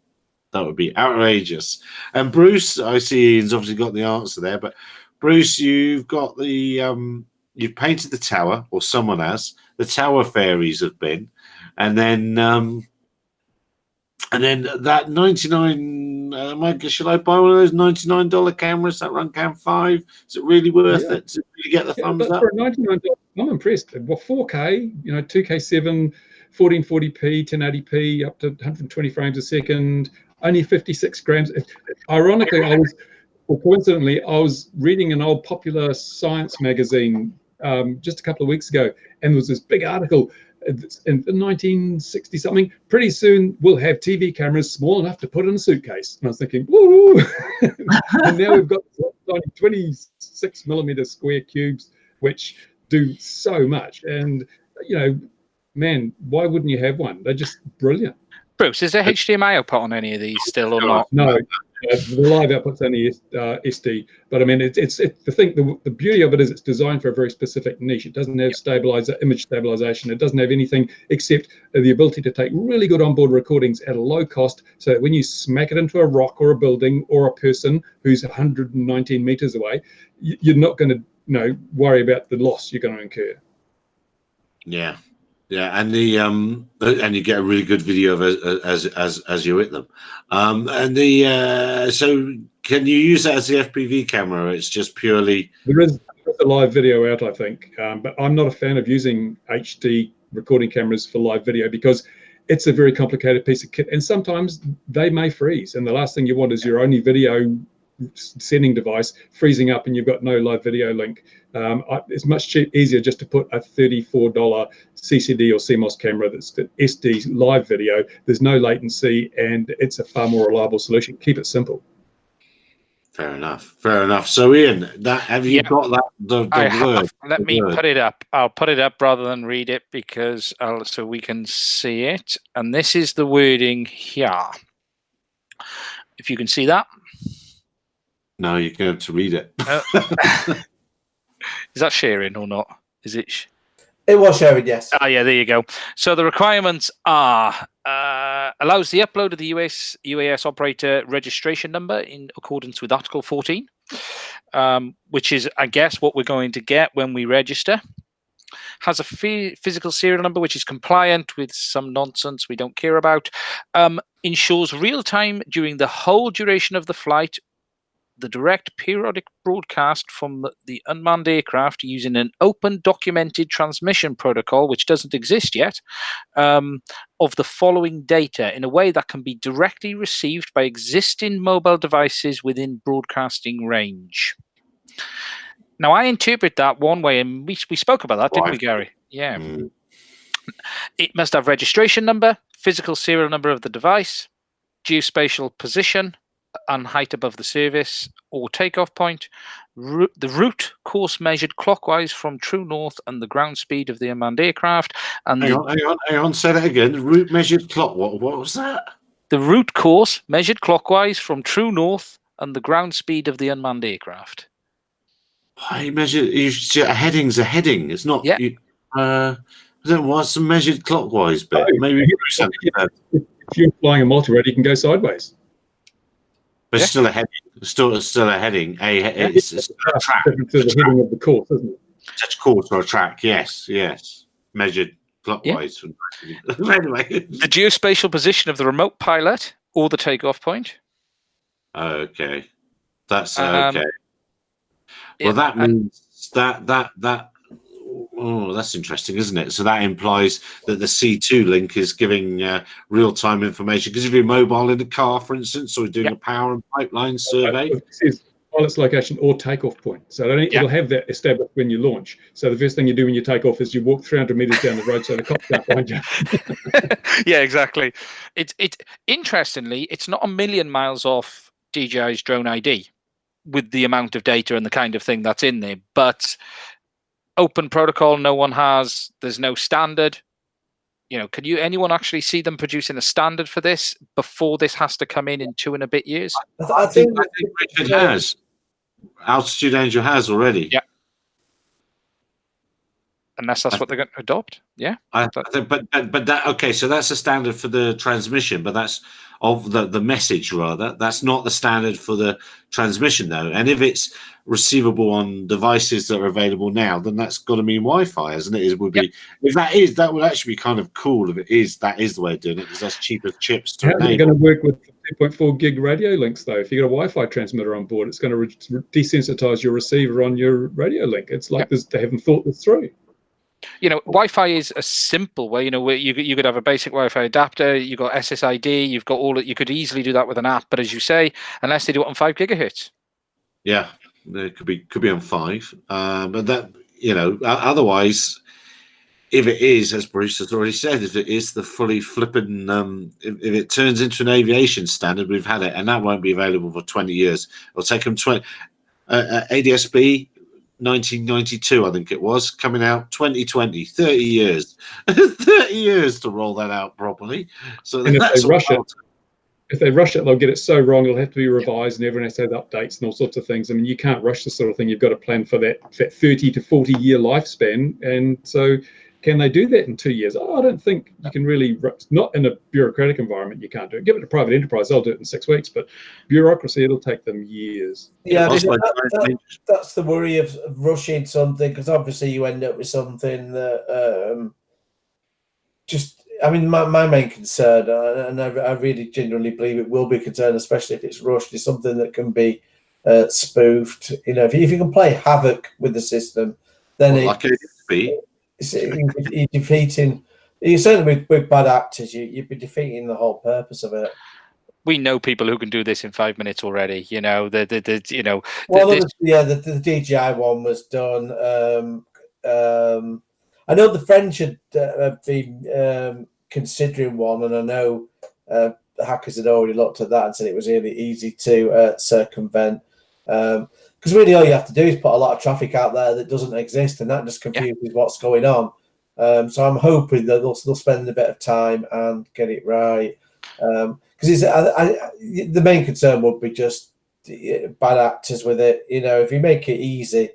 outrageous. And Bruce, I see Ian's obviously got the answer there, but Bruce, you've got the you've painted the tower, or someone has. The tower fairies have been, and then that 99. Should I buy one of those $99 cameras that run Cam 5? Is it really worth it to really get the thumbs up? For $99, I'm impressed. Well, 4K, 2K7, 1440p, 1080p, up to 120 frames a second, only 56 grams. Ironically, coincidentally, I was reading an old Popular Science magazine just a couple of weeks ago, and there was this big article in 1960 something. Pretty soon we'll have TV cameras small enough to put in a suitcase. And I was thinking, woo! And now we've got 26mm square cubes, which do so much. And man, why wouldn't you have one? They're just brilliant. Bruce, is there HDMI output on any of these still or not? No, the live output's only SD. But I mean, it's the beauty of it is it's designed for a very specific niche. It doesn't have image stabilization. It doesn't have anything except the ability to take really good onboard recordings at a low cost, so that when you smack it into a rock or a building or a person who's 119 meters away, you're not going to worry about the loss you're going to incur. Yeah. Yeah, and and you get a really good video of as you hit them, so can you use that as the FPV camera? It's just purely there is a live video out, I think, but I'm not a fan of using HD recording cameras for live video because it's a very complicated piece of kit, and sometimes they may freeze, and the last thing you want is your only video sending device freezing up and you've got no live video link. It's much easier just to put a $34 CCD or CMOS camera that's SD live video. There's no latency and it's a far more reliable solution. Keep it simple. Fair enough. So Ian, have you got that the word? Let me put it up. I'll put it up rather than read it because so we can see it. And this is the wording here. If you can see that. No, you're going to read it. Is that sharing or not? Is it? It was sharing, yes. Ah, yeah, there you go. So the requirements are allows the upload of the UAS operator registration number in accordance with Article 14, which is, I guess, what we're going to get when we register. Has a physical serial number which is compliant with some nonsense we don't care about. Ensures real time during the whole duration of the flight. The direct periodic broadcast from the unmanned aircraft using an open documented transmission protocol, which doesn't exist yet, of the following data in a way that can be directly received by existing mobile devices within broadcasting range. Now, I interpret that one way, and we spoke about that, didn't we, Gary? Yeah. It must have registration number, physical serial number of the device, geospatial position, and height above the service or takeoff point, the route course measured clockwise from true north and the ground speed of the unmanned aircraft. And hang on, say that again. The route measured clock. What was that? The route course measured clockwise from true north and the ground speed of the unmanned aircraft. I measure. A heading's a heading. It's not. Yeah. I don't know what's the measured clockwise bit. Maybe if you're flying a multi-rate, you can go sideways. But it's still a heading. Still a heading. It's a track. To the heading of the course, isn't it? It's a course or a track. Yes. Measured clockwise. Yeah. Anyway. The geospatial position of the remote pilot or the takeoff point. Okay. That's okay. Well, that means that. Oh, that's interesting, isn't it? So that implies that the C2 link is giving real-time information. Because if you're mobile in a car, for instance, or doing a power and pipeline survey, it says pilot's location or takeoff point. So it'll have that established when you launch. So the first thing you do when you take off is you walk 300 meters down the road so the cops can't find you. Yeah, exactly. It's interestingly, it's not a million miles off DJI's Drone ID with the amount of data and the kind of thing that's in there, but open protocol, no one has. There's no standard. Can anyone actually see them producing a standard for this before this has to come in 2 and a bit years? I think Richard has. Altitude Angel has already. Yeah. Unless that's what they're going to adopt. Yeah. But that okay. So that's a standard for the transmission, but that's of the message rather. That's not the standard for the transmission though. And if it's receivable on devices that are available now, then that's got to mean Wi-Fi, isn't it? It would be if that would actually be kind of cool if that is the way of doing it because that's cheaper chips to enable. How's it going to work with 2.4 gig radio links though? If you got a Wi-Fi transmitter on board, it's going to desensitize your receiver on your radio link. It's like they haven't thought this through. Wi-Fi is a simple way. Where you could have a basic Wi-Fi adapter. You've got SSID. You've got all that. You could easily do that with an app. But as you say, unless they do it on 5 gigahertz. Yeah, it could be on 5. But that otherwise, if it is, as Bruce has already said, if it is the fully flipping, if it turns into an aviation standard, we've had it, and that won't be available for 20 years. It'll take them 20. ADSB 1992, I think it was, coming out 2020, 30 years. 30 years to roll that out properly. So And that's if they rush it, they'll get it so wrong, it'll have to be revised, and everyone has to have updates and all sorts of things. I mean, you can't rush this sort of thing. You've got to plan for that 30 to 40 year lifespan. And so can they do that in 2 years? Oh, I don't think you can really, not in a bureaucratic environment, you can't do it. Give it to private enterprise, they'll do it in 6 weeks, but bureaucracy, it'll take them years. Yeah, that's the worry of rushing something, because obviously you end up with something that I mean, my main concern, and I really genuinely believe it will be a concern, especially if it's rushed, is something that can be spoofed. If you can play havoc with the system, then you're defeating. You certainly with bad actors, you'd be defeating the whole purpose of it. We know people who can do this in 5 minutes already. Well, the DJI one was done. I know the French had been considering one, and I know the hackers had already looked at that and said it was really easy to circumvent. Because really all you have to do is put a lot of traffic out there that doesn't exist, and that just confuses what's going on. So I'm hoping that they'll spend a bit of time and get it right. Because the main concern would be just bad actors with it. If you make it easy,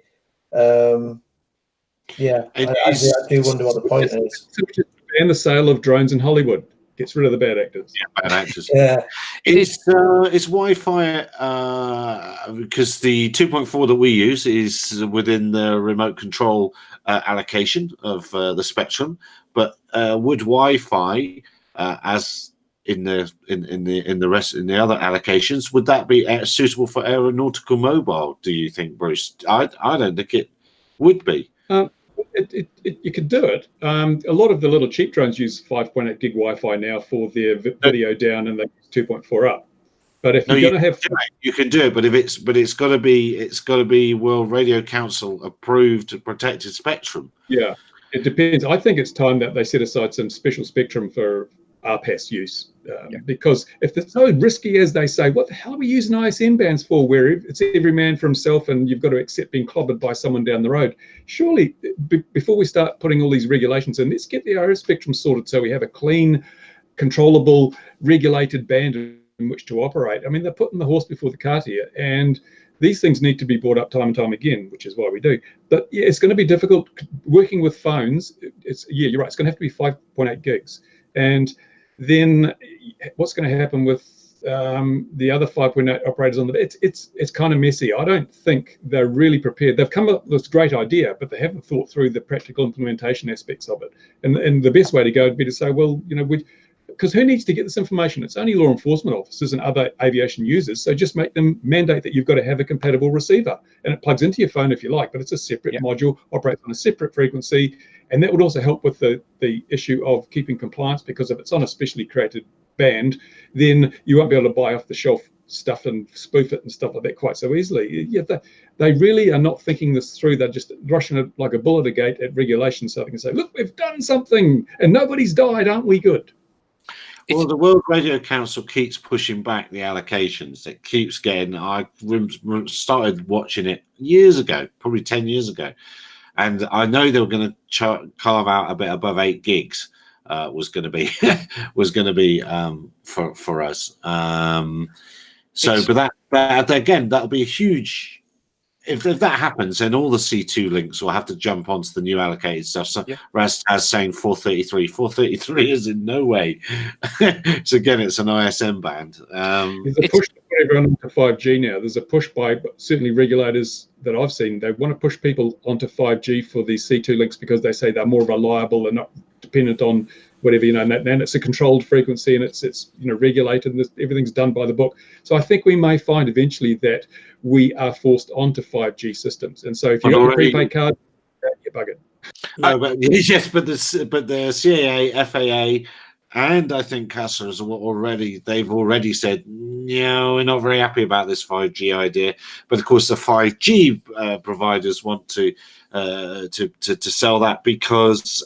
I do wonder what the point is. And the sale of drones in Hollywood gets rid of the bad actors. Yeah, bad actors. Yeah, it's Wi-Fi because the 2.4 that we use is within the remote control allocation of the spectrum. But would Wi-Fi, as in the other allocations, would that be suitable for aeronautical mobile? Do you think, Bruce? I don't think it would be. You could do it. A lot of the little cheap drones use 5.8 gig Wi-Fi now for their video down, and they use 2.4 up. But if you're going to have, you can do it. But it's got to be World Radio Council approved protected spectrum. Yeah, it depends. I think it's time that they set aside some special spectrum for RPAS use, because if it's so risky as they say, what the hell are we using ISM bands for, where it's every man for himself and you've got to accept being clobbered by someone down the road? Surely, before we start putting all these regulations in, let's get the RF spectrum sorted so we have a clean, controllable, regulated band in which to operate. I mean, they're putting the horse before the cart here, and these things need to be brought up time and time again, which is why we do. But yeah, it's going to be difficult working with phones. You're right. It's going to have to be 5.8 gigs. And then what's going to happen with the other 5.8 operators on the it's kind of messy. I don't think they're really prepared. They've come up with this great idea, but they haven't thought through the practical implementation aspects of it. And the best way to go would be to say, well, because who needs to get this information? It's only law enforcement officers and other aviation users. So just make them mandate that you've got to have a compatible receiver, and it plugs into your phone if you like, but it's a separate module, operates on a separate frequency. And that would also help with the issue of keeping compliance, because if it's on a specially created band, then you won't be able to buy off the shelf stuff and spoof it and stuff like that quite so easily. Yeah, they really are not thinking this through. They're just rushing it like a bull at a gate at regulation, so they can say, look, we've done something and nobody's died, aren't we good? Well, the World Radio Council keeps pushing back the allocations. It keeps getting. I started watching it years ago, probably 10 years ago, and I know they were going to carve out a bit above 8 gigs. Was going to be for us. But again, that'll be a huge. If that happens, then all the C2 links will have to jump onto the new allocated stuff. So Raz saying 433. 433 is in no way. So again, it's an ISM band. There's a push to put everyone onto 5G now. There's a push by certainly regulators that I've seen. They want to push people onto 5G for these C2 links because they say they're more reliable and not dependent on whatever, and it's a controlled frequency and it's regulated and everything's done by the book. So I think we may find eventually that we are forced onto 5G systems. And so if you've got a prepaid card, you're buggered. No, but the CAA, FAA, and I think EASA they've already said yeah, we're not very happy about this 5G idea. But of course, the 5G providers want to sell that because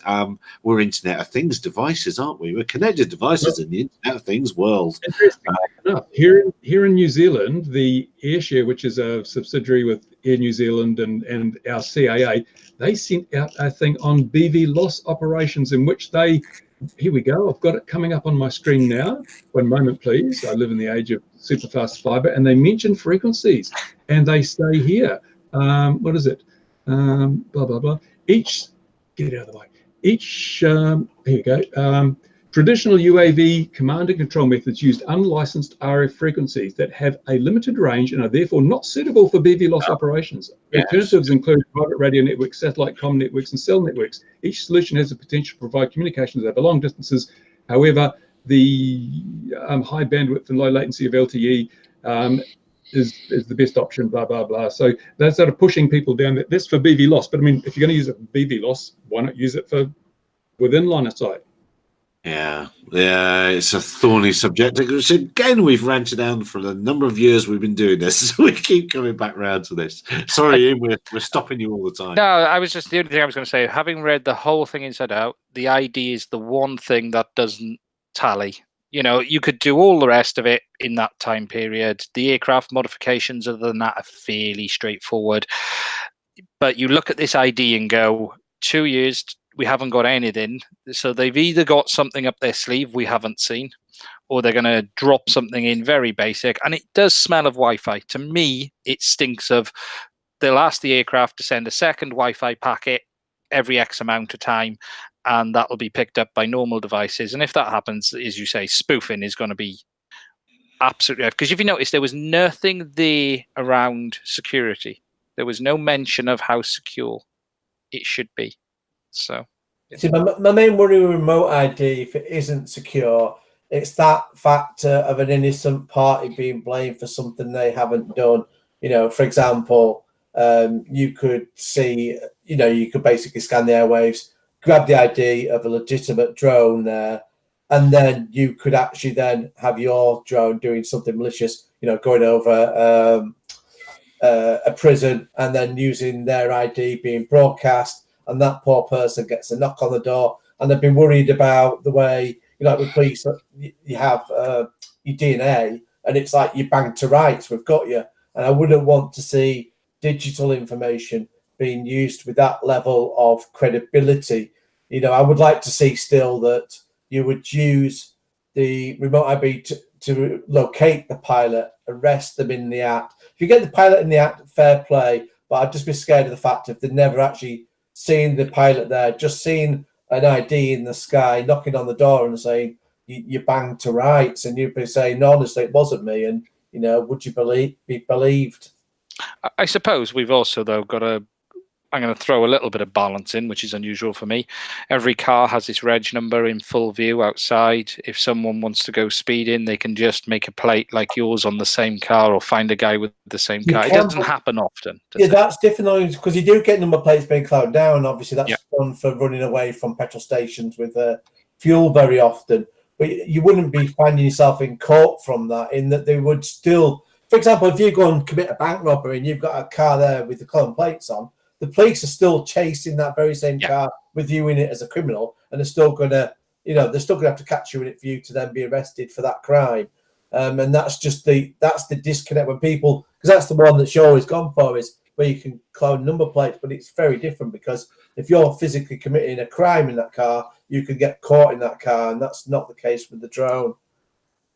we're Internet of Things devices, aren't we? We're connected devices in the Internet of Things world. Interesting enough, here in New Zealand, the AirShare, which is a subsidiary with Air New Zealand and our CAA, they sent out a thing on BV loss operations in which they, here we go, I've got it coming up on my screen now. One moment, please. I live in the age of super fast fiber, and they mention frequencies, and they say here, what is it? Blah, blah, blah. Each, get it out of the way. Each, here we go. Traditional UAV command and control methods used unlicensed RF frequencies that have a limited range and are therefore not suitable for BV loss operations. Yes. Alternatives include private radio networks, satellite comm networks, and cell networks. Each solution has the potential to provide communications over long distances. However, the high bandwidth and low latency of LTE is the best option, blah, blah, blah. So that's sort of pushing people down. That's for BV loss. But I mean, if you're going to use it for BV loss, why not use it for within line of sight? Yeah, it's a thorny subject. Which again, we've ranted down for the number of years we've been doing this. We keep coming back round to this. Sorry, Ian, we're stopping you all the time. No, I was just, the only thing I was going to say, having read the whole thing inside out, the ID is the one thing that doesn't tally. You know, you could do all the rest of it in that time period. The aircraft modifications, other than that, are fairly straightforward. But you look at this ID and go, 2 years, we haven't got anything. So they've either got something up their sleeve we haven't seen, or they're going to drop something in very basic. And it does smell of Wi-Fi. To me, it stinks of they'll ask the aircraft to send a second Wi-Fi packet every X amount of time, and that'll be picked up by normal devices. And if that happens, as you say, spoofing is going to be absolutely... Because if you notice, there was nothing there around security. There was no mention of how secure it should be. So, yeah. See, my main worry with remote ID, if it isn't secure, it's that factor of an innocent party being blamed for something they haven't done. You know, for example, you could see, you know, you could basically scan the airwaves, grab the ID of a legitimate drone there, and then you could actually then have your drone doing something malicious, you know, going over a prison and then using their ID being broadcast. And that poor person gets a knock on the door, and they've been worried about the way, you know, with police, you have your DNA, and it's like you bang to rights, we've got you. And I wouldn't want to see digital information being used with that level of credibility. You know, I would like to see still that you would use the remote ID to locate the pilot, arrest them in the act. If you get the pilot in the act, fair play, but I'd just be scared of the fact if they'd never actually seeing the pilot there, just seeing an ID in the sky, knocking on the door and saying, you banged to rights, and you'd be saying, no, honestly, it wasn't me. And, you know, would you be believed? I suppose we've also, though, got to... I'm going to throw a little bit of balance in, which is unusual for me. Every car has its reg number in full view outside. If someone wants to go speeding, they can just make a plate like yours on the same car or find a guy with the same car. It doesn't happen often. Yeah, that's different because you do get number plates being clouded down. Obviously, that's fun for running away from petrol stations with fuel very often. But you wouldn't be finding yourself in court from that, in that they would still... For example, if you go and commit a bank robbery and you've got a car there with the colour plates on, the police are still chasing that very same car with you in it as a criminal, and they're still going to, you know, they're still going to have to catch you in it for you to then be arrested for that crime. And that's just that's the disconnect when people, because that's the one that you're always gone for, is where you can clone number plates, but it's very different because if you're physically committing a crime in that car, you can get caught in that car, and that's not the case with the drone.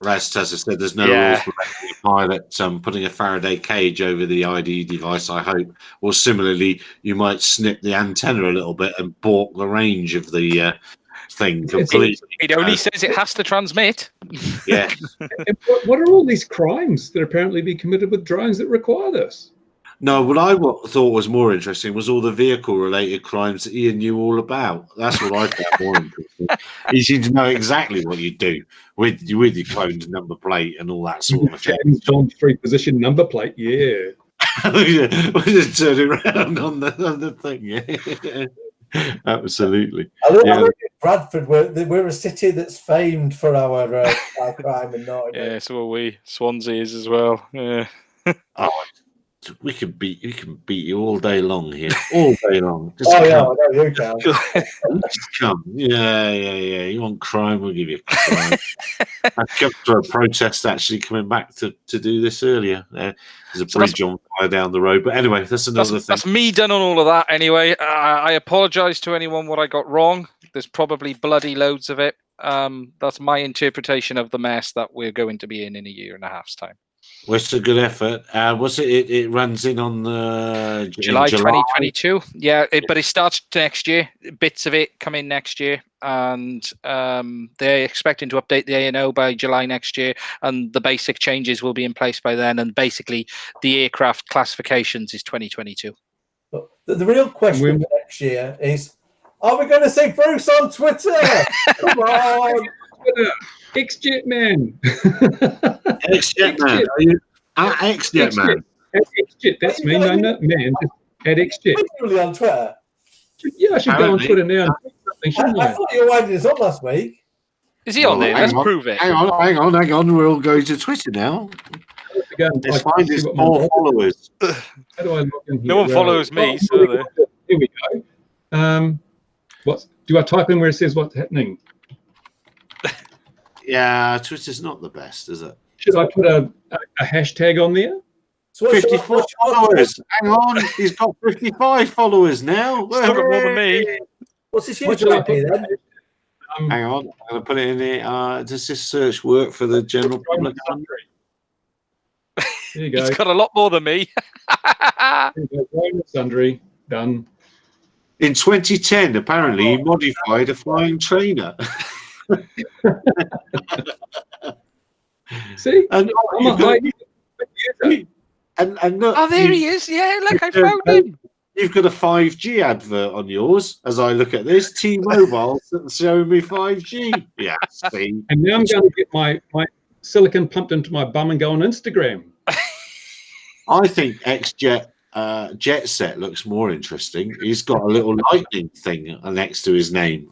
Rest, as I said, there's no rules preventing a pilot putting a Faraday cage over the ID device, I hope. Or similarly, you might snip the antenna a little bit and balk the range of the thing completely. It only says it has to transmit. Yeah. What are all these crimes that apparently be committed with drones that require this? No, what I thought was more interesting was all the vehicle-related crimes that Ian knew all about. That's what I found more interesting. You seem to know exactly what you do with your cloned number plate and all that sort of thing. James Bond 3-position number plate, yeah. We'll just turn it around on the thing, yeah. Absolutely. I live Yeah. in Bradford. We're a city that's famed for our crime and Nottingham. Yeah, so are we. Swansea is as well. Yeah. Oh, we can beat you all day long here, all day long. Just Oh yeah, come. I know you can. Just come. Yeah. You want crime? We'll give you crime. I kept for a protest actually coming back to do this earlier. There's a So bridge on fire down the road, but anyway, that's another thing. That's me done on all of that anyway. I apologise to anyone what I got wrong. There's probably bloody loads of it. That's my interpretation of the mess that we're going to be in a year and a half's time. Well, it's a good effort. What's it? It runs in on July 2022. Yeah, but it starts next year. Bits of it come in next year, and they're expecting to update the A&O by July next year, and the basic changes will be in place by then. And basically, the aircraft classifications is 2022. But the real question for next year is: are we going to see Bruce on Twitter? Come on, Twitter. X-Jet Man. X-Jet Man. Are you at X-Jet Man? At X-Jet. That's me. No, not man. At X-Jet. Really on Twitter? Yeah, I should go on Twitter now and do something, shouldn't I thought you were winding us up last week. Is he on there? Let's prove it. Hang on. We're all going to Twitter now. Let's find his more followers. How do I log in here? No one follows me, so here we go. Do I type in where it says what's happening? Yeah, Twitter's not the best, is it? Should I put a hashtag on there? So 54 followers. Hang on, he's got 55 followers now. Still got more than me. What's his What should I username put? then? Hang on, I'm going to put it in there. Does this search work for the general public? There you go. He's got a lot more than me. Sundry. Done. In 2010, apparently, he modified a flying trainer. See? And I'm a high user. And look, Oh, there he is. Yeah, look, I found him. You've got a 5G advert on yours. As I look at this, T-Mobile showing me 5G. Yeah, see. And now I'm going to get my silicon pumped into my bum and go on Instagram. I think X-Jet Jet Set looks more interesting. He's got a little lightning thing next to his name.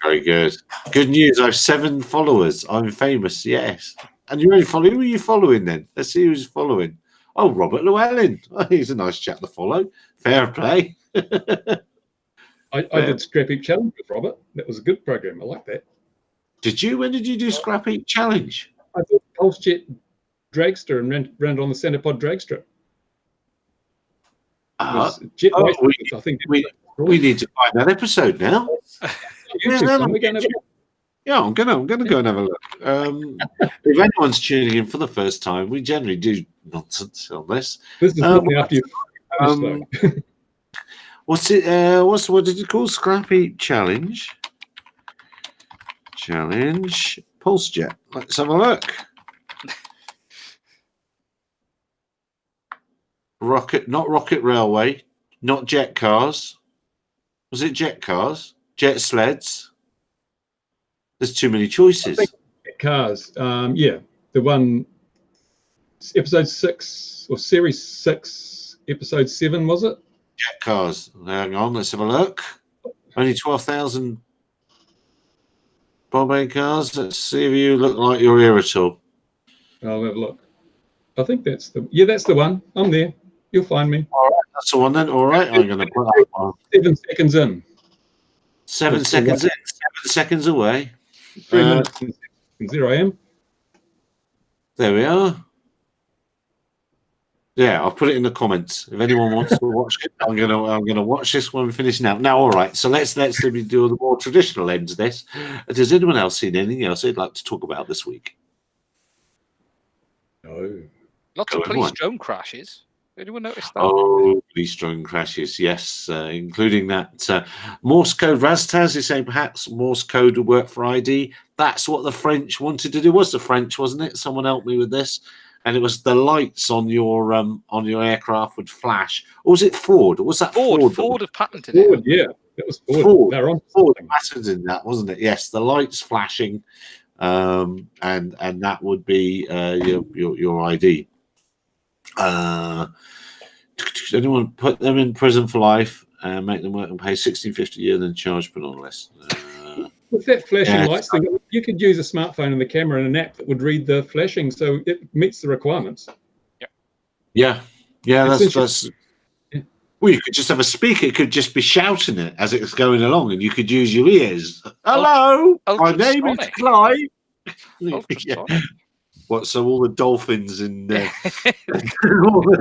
Very good. Good news. I have 7 followers. I'm famous. Yes. And you only follow. Who are you following then? Let's see who's following. Oh, Robert Llewellyn. Oh, he's a nice chap to follow. Fair play. I did Scrap Heap Challenge with Robert. That was a good program. I like that. Did you? When did you do Scrap Heap Challenge? I did Pulse Jet Dragster and ran it on the Centerpod Dragster. I think we need to find that episode now. Yeah, I'm gonna go and have a look. If anyone's tuning in for the first time, we generally do nonsense on this. This is after you. What's it? What did you call Scrap Heap Challenge? Challenge Pulse Jet. Let's have a look. Not Rocket Railway, not jet cars. Was it jet cars? Jet sleds? There's too many choices. Cars. Yeah. The one, episode 6 or series 6, episode 7, was it? Jet cars. Hang on, let's have a look. Only 12,000 Bombay cars. Let's see if you look like you're here at all. I'll have a look. I think that's the one. I'm there. You'll find me. All right, that's the one then. All right, I'm going to put that on. 7 seconds in. 7 seconds in. 7 seconds away. 3 minutes and seconds. There I am. There we are. Yeah, I'll put it in the comments. If anyone wants to watch it, I'm gonna watch this when we finish now. Now, all right. So let's do the more traditional ends of this. Has anyone else seen anything else they'd like to talk about this week? No. Lots of police drone crashes. Anyone notice that? Oh, police drone crashes, yes, including that Morse code. Raztaz is saying perhaps Morse code would work for ID. That's what the French wanted to do. It was the French, wasn't it? Someone helped me with this. And it was the lights on your aircraft would flash. Or was it Ford? Or was that Ford? Ford have patented it. Ford, yeah. That was Ford. Ford patented in that, wasn't it? Yes, the lights flashing, and that would be your ID. anyone put them in prison for life and make them work and pay $16.50 a year, then charge put on the list. With that flashing Yeah. lights thing, you could use a smartphone and the camera and an app that would read the flashing, so it meets the requirements. Yeah, that's. Yeah. Well, you could just have a speaker. It could just be shouting it as it's going along, and you could use your ears. Hello, my name is Clive. Yeah. What? So all the dolphins in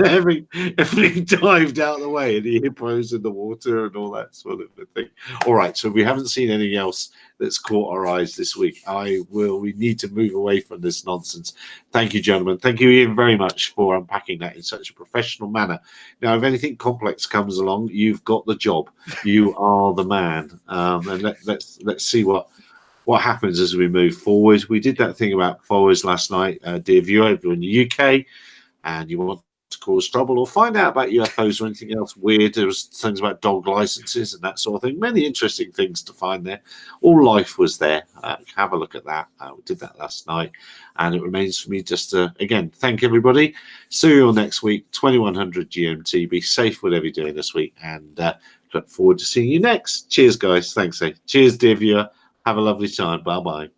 everything dived out of the way, and the hippos in the water and all that sort of thing. All right, so we haven't seen anything else that's caught our eyes this week. We need to move away from this nonsense. Thank you, gentlemen. Thank you, Ian, very much for unpacking that in such a professional manner. Now, if anything complex comes along, you've got the job. You are the man. And let's see what happens as we move forward. We did that thing about followers last night. Dear viewer, if you're in the UK and you want to cause trouble or find out about UFOs or anything else weird, there was things about dog licenses and that sort of thing. Many interesting things to find there. All life was there. Have a look at that. We did that last night. And it remains for me just to, again, thank everybody. See you all next week, 2100 GMT. Be safe, whatever you're doing this week. And look forward to seeing you next. Cheers, guys. Thanks, eh? Cheers, dear viewer. Have a lovely time. Bye-bye.